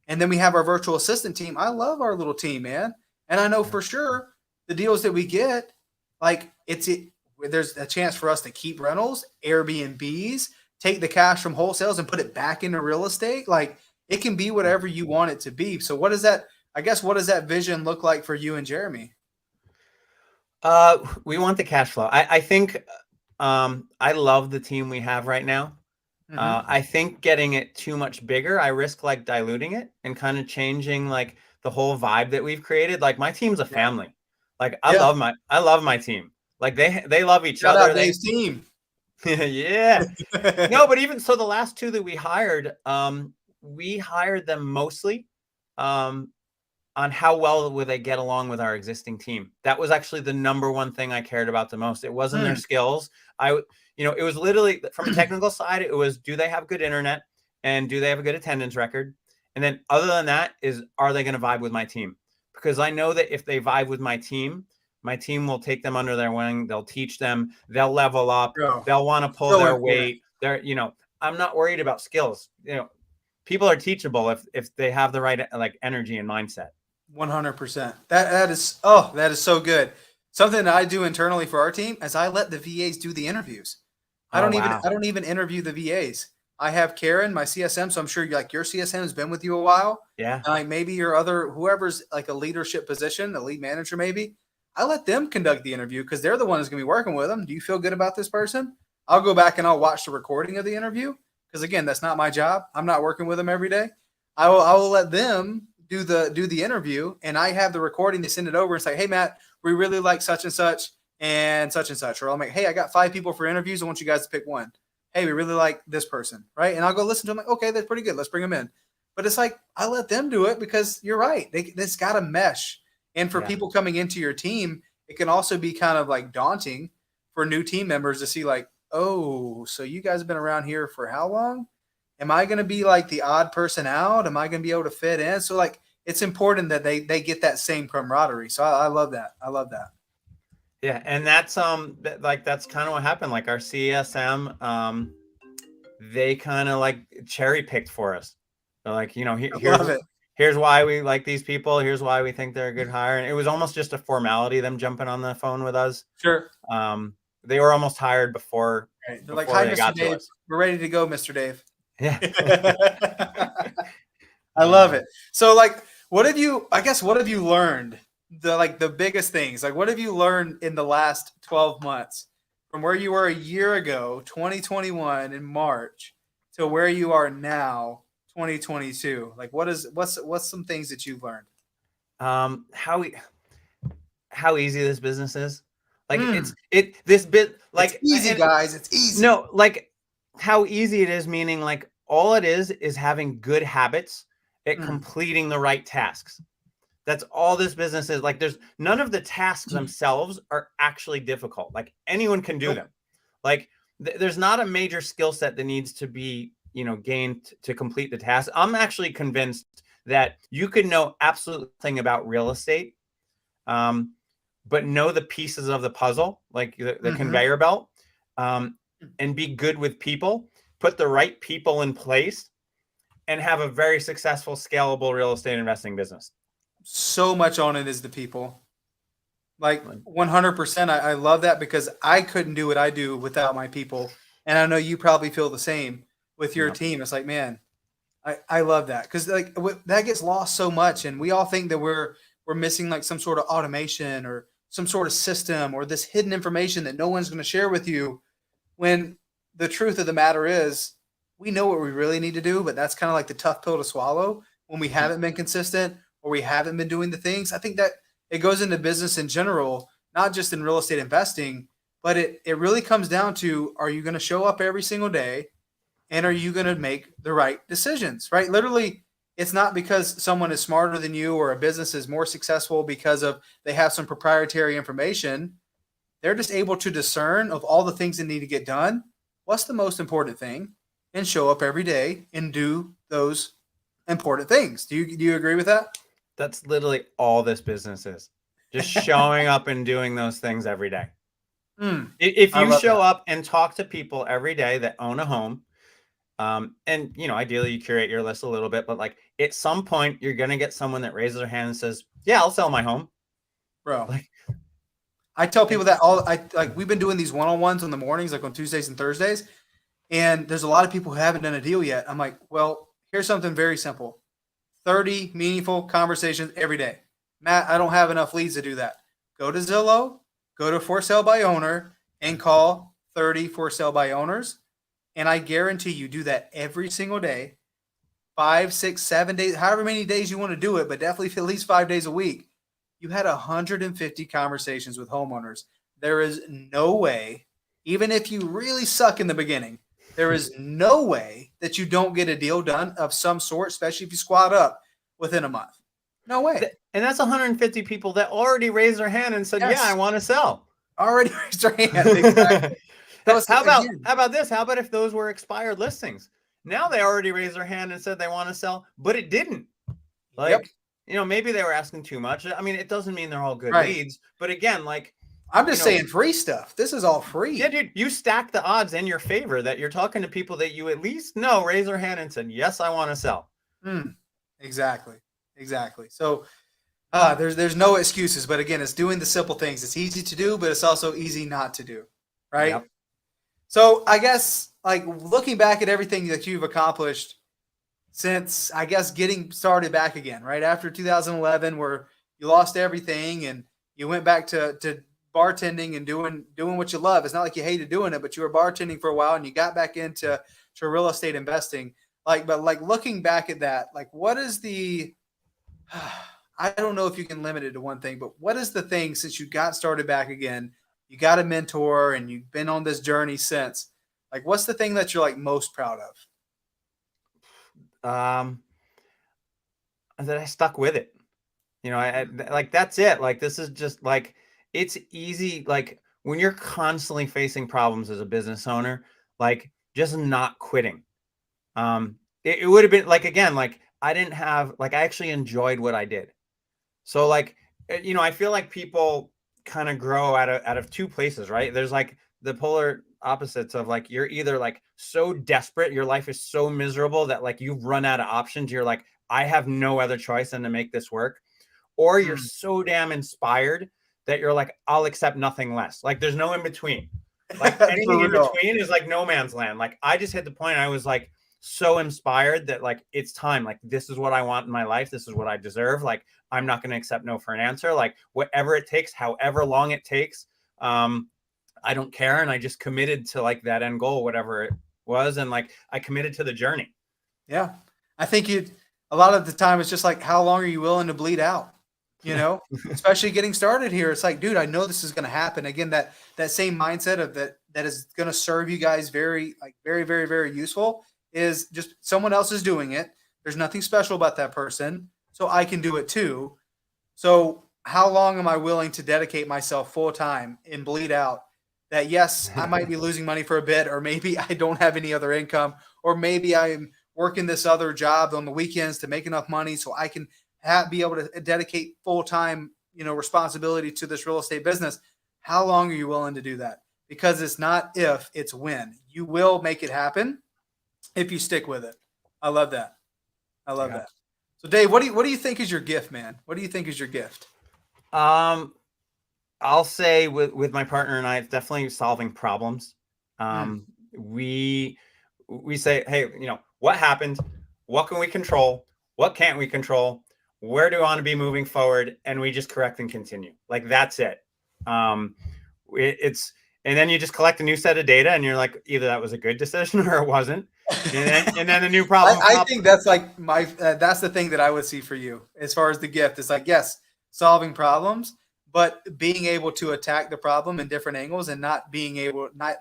And then we have our virtual assistant team. I love our little team, man. And I know for sure the deals that we get, like there's a chance for us to keep rentals, Airbnbs, take the cash from wholesales and put it back into real estate. Like, it can be whatever you want it to be. So what does that vision look like for you and Jeremy? We want the cash flow. I think I love the team we have right now. I think getting it too much bigger, I risk like diluting it and kind of changing like the whole vibe that we've created. Like, my team's a family. Like, I love my team. Like, they love each Shout other. Out Dave's team. Yeah. No, but even so, the last 2 that we hired them mostly on how well would they get along with our existing team. That was actually the number one thing I cared about the most. It wasn't their skills. It was literally from a technical side. It was, do they have good internet and do they have a good attendance record? And then other than that is, are they going to vibe with my team? Because I know that if they vibe with my team will take them under their wing. They'll teach them, they'll level up. They'll want to pull their weight. I'm not worried about skills. People are teachable if they have the right like energy and mindset. 100%. That is so good. Something that I do internally for our team is I let the VAs do the interviews. I don't even interview the VAs. I have Karen, my CSM, so I'm sure your CSM has been with you a while. Yeah. And like maybe whoever's like a leadership position, a lead manager maybe, I let them conduct the interview because they're the one who's going to be working with them. Do you feel good about this person? I'll go back and I'll watch the recording of the interview because, again, that's not my job. I'm not working with them every day. I will let them do the interview, and I have the recording to send it over and say, hey, Matt, we really like such and such and such and such. Or I'll make, hey, I got 5 people for interviews. I want you guys to pick one. Hey, we really like this person, right? And I'll go listen to them like, okay, that's pretty good. Let's bring them in. But it's like, I let them do it because you're right. It's got to mesh. And for people coming into your team, it can also be kind of like daunting for new team members to see like, oh, so you guys have been around here for how long? Am I going to be like the odd person out? Am I going to be able to fit in? So like, it's important that they get that same camaraderie. So I love that. I love that. Yeah. And that's, that's kind of what happened. Like, our CSM, they kind of like cherry picked for us. They're like, here's why we like these people. Here's why we think they're a good hire. And it was almost just a formality, them jumping on the phone with us. Sure. They were almost hired before. Right. They're like, hi, Mr. Dave. We're ready to go, Mr. Dave. Yeah. I love it. So like, what have you learned? The biggest things, like what have you learned in the last 12 months from where you were a year ago, 2021 in March, to where you are now, 2022? Like what's some things that you've learned? How easy this business is. Like it's easy, guys. It's easy. No, like how easy it is, meaning like all it is having good habits at completing the right tasks. That's all this business is. Like, there's none of the tasks themselves are actually difficult. Like, anyone can do them. Like, there's not a major skill set that needs to be, gained to complete the task. I'm actually convinced that you could know absolutely nothing about real estate, but know the pieces of the puzzle, like the conveyor belt, and be good with people, put the right people in place, and have a very successful, scalable real estate investing business. So much on it is the people. Like 100%. I love that because I couldn't do what I do without my people. And I know you probably feel the same with your team. It's like, man, I love that because like that gets lost so much. And we all think that we're missing like some sort of automation or some sort of system or this hidden information that no one's going to share with you. When the truth of the matter is, we know what we really need to do, but that's kind of like the tough pill to swallow when we haven't been consistent or we haven't been doing the things. I think that it goes into business in general, not just in real estate investing. But it really comes down to, are you going to show up every single day, and are you going to make the right decisions, right? Literally, it's not because someone is smarter than you or a business is more successful because of they have some proprietary information. They're just able to discern of all the things that need to get done. What's the most important thing? And show up every day and do those important things. Do you agree with that? That's literally all this business is. Just showing up and doing those things every day. If I you love show that. up and talk to people every day that own a home, and ideally you curate your list a little bit, but like at some point you're gonna get someone that raises their hand and says, "Yeah, I'll sell my home." Bro. Like, I tell people that we've been doing these one-on-ones on the mornings, like on Tuesdays and Thursdays, and there's a lot of people who haven't done a deal yet. I'm like, well, here's something very simple. 30 meaningful conversations every day. Matt, I don't have enough leads to do that. Go to Zillow, go to for sale by owner, and call 30 for sale by owners. And I guarantee you do that every single day, 5, 6, 7 days, however many days you want to do it, but definitely at least 5 days a week. You had 150 conversations with homeowners. There is no way, even if you really suck in the beginning, there is no way that you don't get a deal done of some sort, especially if you squat up within a month. No way. and that's 150 people that already raised their hand and said, "Yeah, I Yes. want to sell." Already raised their hand. Exactly. So How about again, how about this? How about if those were expired listings? Now they already raised their hand and said they want to sell, but it didn't. Like, maybe they were asking too much. I mean, it doesn't mean they're all good right. leads, but again, like, I'm just saying free stuff. This is all free. yeah, dude, you stack the odds in your favor that you're talking to people that you at least know raise their hand and said, "Yes, I want to sell." Exactly. So there's no excuses, but again, it's doing the simple things. It's easy to do, but it's also easy not to do, right? Yep. So I guess, like, looking back at everything that you've accomplished since, I guess, getting started back again, right after 2011, where you lost everything and you went back to bartending and doing what you love. It's not like you hated doing it, but you were bartending for a while and you got back into real estate investing. But looking back at that, like, what is the I don't know if you can limit it to one thing, but what is the thing, since you got started back again, you got a mentor and you've been on this journey since, like, what's the thing that you're like most proud of? That I stuck with it. I like, that's it. Like, this is just like, it's easy. Like, when you're constantly facing problems as a business owner, like, just not quitting. It would have been like, again, like, I didn't have, like, I actually enjoyed what I did. So, like, I feel like people kind of grow out of two places, right? There's like the polar opposites of, like, you're either like so desperate, your life is so miserable that like you've run out of options. You're like, I have no other choice than to make this work. Or you're so damn inspired that you're like, I'll accept nothing less. Like, there's no in between. Like, anything in between is like no man's land. Like, I just hit the point. I was like so inspired that, like, it's time. Like, this is what I want in my life. This is what I deserve. Like, I'm not going to accept no for an answer. Like, whatever it takes, however long it takes, I don't care. And I just committed to, like, that end goal, whatever it was. And, like, I committed to the journey. Yeah. I think a lot of the time it's just like, how long are you willing to bleed out? Especially getting started here. It's like, dude, I know this is going to happen. Again, that same mindset of that is going to serve you guys very, very, very useful, is just someone else is doing it. There's nothing special about that person, so I can do it too. So how long am I willing to dedicate myself full time and bleed out? That, yes, I might be losing money for a bit, or maybe I don't have any other income, or maybe I'm working this other job on the weekends to make enough money so I can be able to dedicate full-time, responsibility to this real estate business. How long are you willing to do that? Because it's not if, it's when. You will make it happen if you stick with it. I love that. That. So, Dave, what do you think is your gift, man? What do you think is your gift? I'll say with my partner and I, it's definitely solving problems. We say, hey, what happened? What can we control? What can't we control? Where do we want to be moving forward? And we just correct and continue. Like, that's it. And then you just collect a new set of data and you're like, either that was a good decision or it wasn't. And then the new problem. I think that's like that's the thing that I would see for you as far as the gift. It's like, yes, solving problems, but being able to attack the problem in different angles and not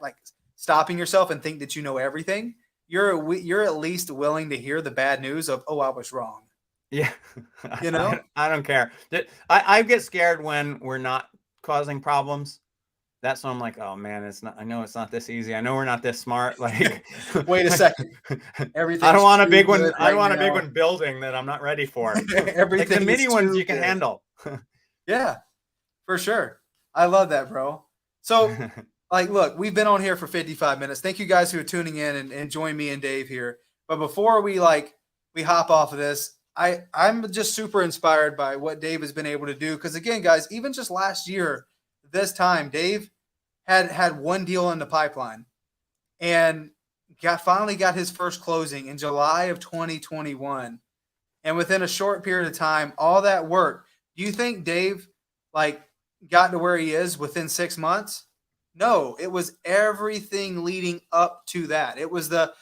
like stopping yourself and think that you know everything. You're at least willing to hear the bad news of, oh, I was wrong. Yeah. You know? I don't care. I get scared when we're not causing problems. That's when I'm like, oh man, it's not. I know it's not this easy. I know we're not this smart. Like, Wait a second. I don't Everything's want a too big one. good I don't right want a big now. one building that I'm not ready for. Like the Everything is mini ones too you can good. handle. Yeah, for sure. I love that, bro. So, like, look, we've been on here for 55 minutes. Thank you guys who are tuning in and join me and Dave here. But before we hop off of this, I'm just super inspired by what Dave has been able to do. Because again, guys, even just last year, this time, Dave had one deal in the pipeline and finally got his first closing in July of 2021. And within a short period of time, all that work. Do you think Dave like got to where he is within 6 months? No, it was everything leading up to that. It was the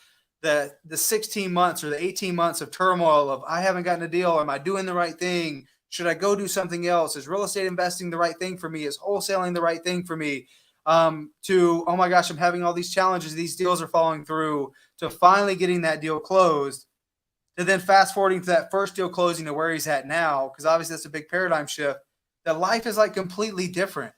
16 months or the 18 months of turmoil of I haven't gotten a deal. Am I doing the right thing? Should I go do something else? Is real estate investing the right thing for me? Is wholesaling the right thing for me? To oh my gosh, I'm having all these challenges. These deals are falling through. To finally getting that deal closed. To then fast forwarding to that first deal closing to where he's at now, because obviously that's a big paradigm shift. That life is like completely different.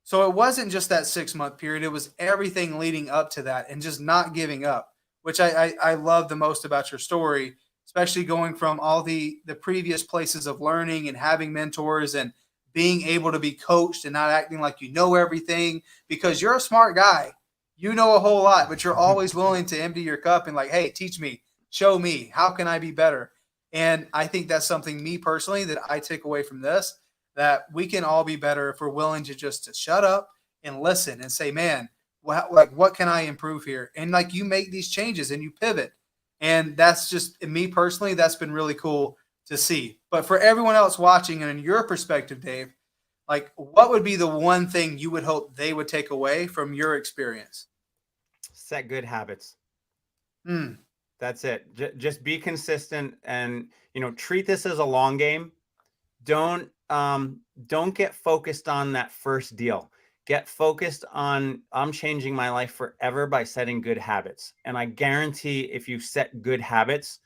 So it wasn't just that 6 month period; it was everything leading up to that, and just not giving up, which I love the most about your story, especially going from all the previous places of learning and having mentors and being able to be coached and not acting like you know everything because you're a smart guy. You know a whole lot, but you're always willing to empty your cup and like, hey, teach me, show me, how can I be better? And I think that's something me personally that I take away from this, that we can all be better if we're willing to just to shut up and listen and say, man, what can I improve here? And like you make these changes and you pivot. And that's just me personally, that's been really cool to see. But for everyone else watching and in your perspective, Dave, like what would be the one thing you would hope they would take away from your experience? Set good habits. Mm. That's it. Just be consistent and, treat this as a long game. Don't get focused on that first deal. Get focused on I'm changing my life forever by setting good habits. And I guarantee if you set good habits,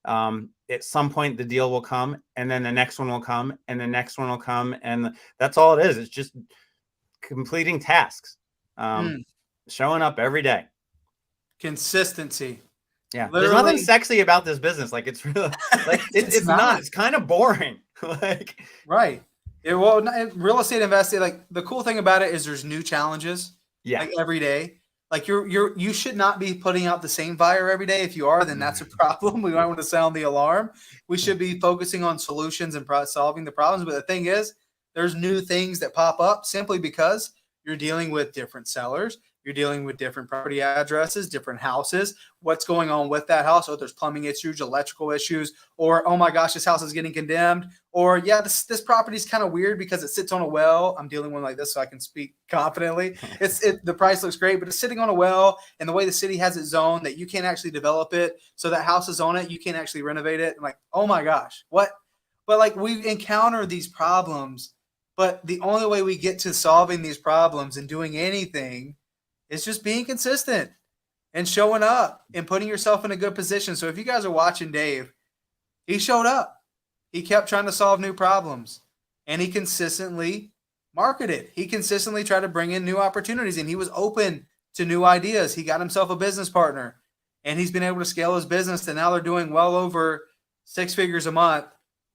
at some point the deal will come and then the next one will come and the next one will come. And that's all it is. It's just completing tasks, showing up every day. Consistency. Yeah. Literally, there's nothing sexy about this business. Like it's really like it's not. It's kind of boring. Like right. Real estate investing, like the cool thing about it is there's new challenges. Yeah. Like every day. Like you should not be putting out the same fire every day. If you are, then that's a problem. We might want to sound the alarm. We should be focusing on solutions and solving the problems. But the thing is, there's new things that pop up simply because you're dealing with different sellers. You're dealing with different property addresses, different houses. What's going on with that house? Oh, there's plumbing issues, electrical issues, or oh my gosh, this house is getting condemned. Or yeah, this property is kind of weird because it sits on a well. I'm dealing with like this, so I can speak confidently. The price looks great, but it's sitting on a well, and the way the city has it zoned that you can't actually develop it. So that house is on it, you can't actually renovate it. I'm like, oh my gosh, what? But like we encounter these problems, but the only way we get to solving these problems and doing anything is just being consistent and showing up and putting yourself in a good position. So if you guys are watching Dave, he showed up. He kept trying to solve new problems and he consistently marketed. He consistently tried to bring in new opportunities and he was open to new ideas. He got himself a business partner and he's been able to scale his business. And now they're doing well over 6 figures a month,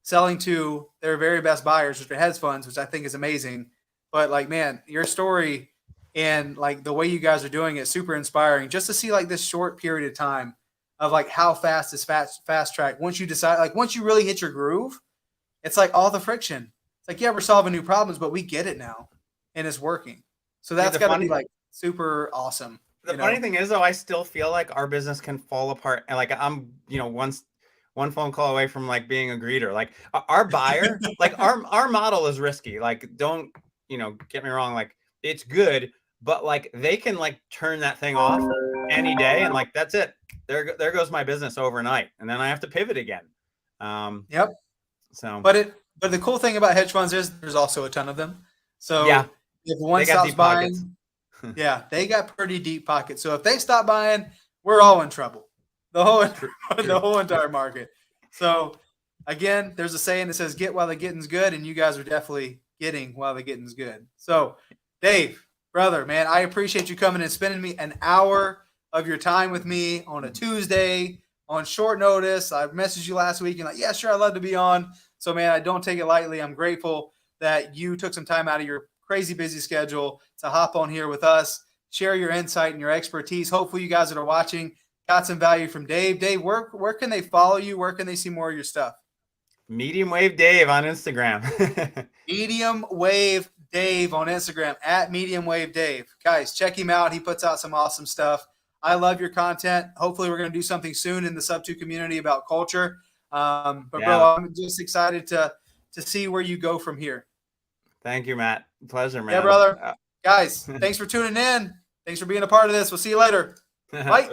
selling to their very best buyers, which are hedge funds, which I think is amazing. But like, man, your story and like the way you guys are doing it, super inspiring just to see like this short period of time of like how fast is fast track. Once you decide, like once you really hit your groove, it's like all the friction. It's like, yeah, we're solving new problems, but we get it now and it's working. So that's got to be like super awesome. The funny thing is though, I still feel like our business can fall apart. And like I'm, one phone call away from like being a greeter. Like our buyer, like our model is risky. Like don't, get me wrong. Like it's good, but like they can like turn that thing off any day and like that's it. There goes my business overnight, and then I have to pivot again. Yep. So, but But the cool thing about hedge funds is there's also a ton of them. So Yeah, if one they got stops deep buying, pockets. yeah, they got pretty deep pockets. So if they stop buying, we're all in trouble. The whole the whole entire market. So again, there's a saying that says "get while the getting's good," and you guys are definitely getting while the getting's good. So, Dave, brother, man, I appreciate you coming and spending me an hour of your time with me on a Tuesday on short notice. I messaged you last week and like, yeah, sure, I'd love to be on. So, man, I don't take it lightly. I'm grateful that you took some time out of your crazy busy schedule to hop on here with us, share your insight and your expertise. Hopefully, you guys that are watching got some value from Dave. Dave, where can they follow you? Where can they see more of your stuff? Medium Wave Dave on Instagram. Medium Wave Dave on Instagram at Medium Wave Dave. Guys, check him out. He puts out some awesome stuff. I love your content. Hopefully, we're going to do something soon in the Sub2 community about culture. But Yeah. bro, I'm just excited to see where you go from here. Thank you, Matt. Pleasure, man. Yeah, brother. Guys, thanks for tuning in. Thanks for being a part of this. We'll see you later. Bye.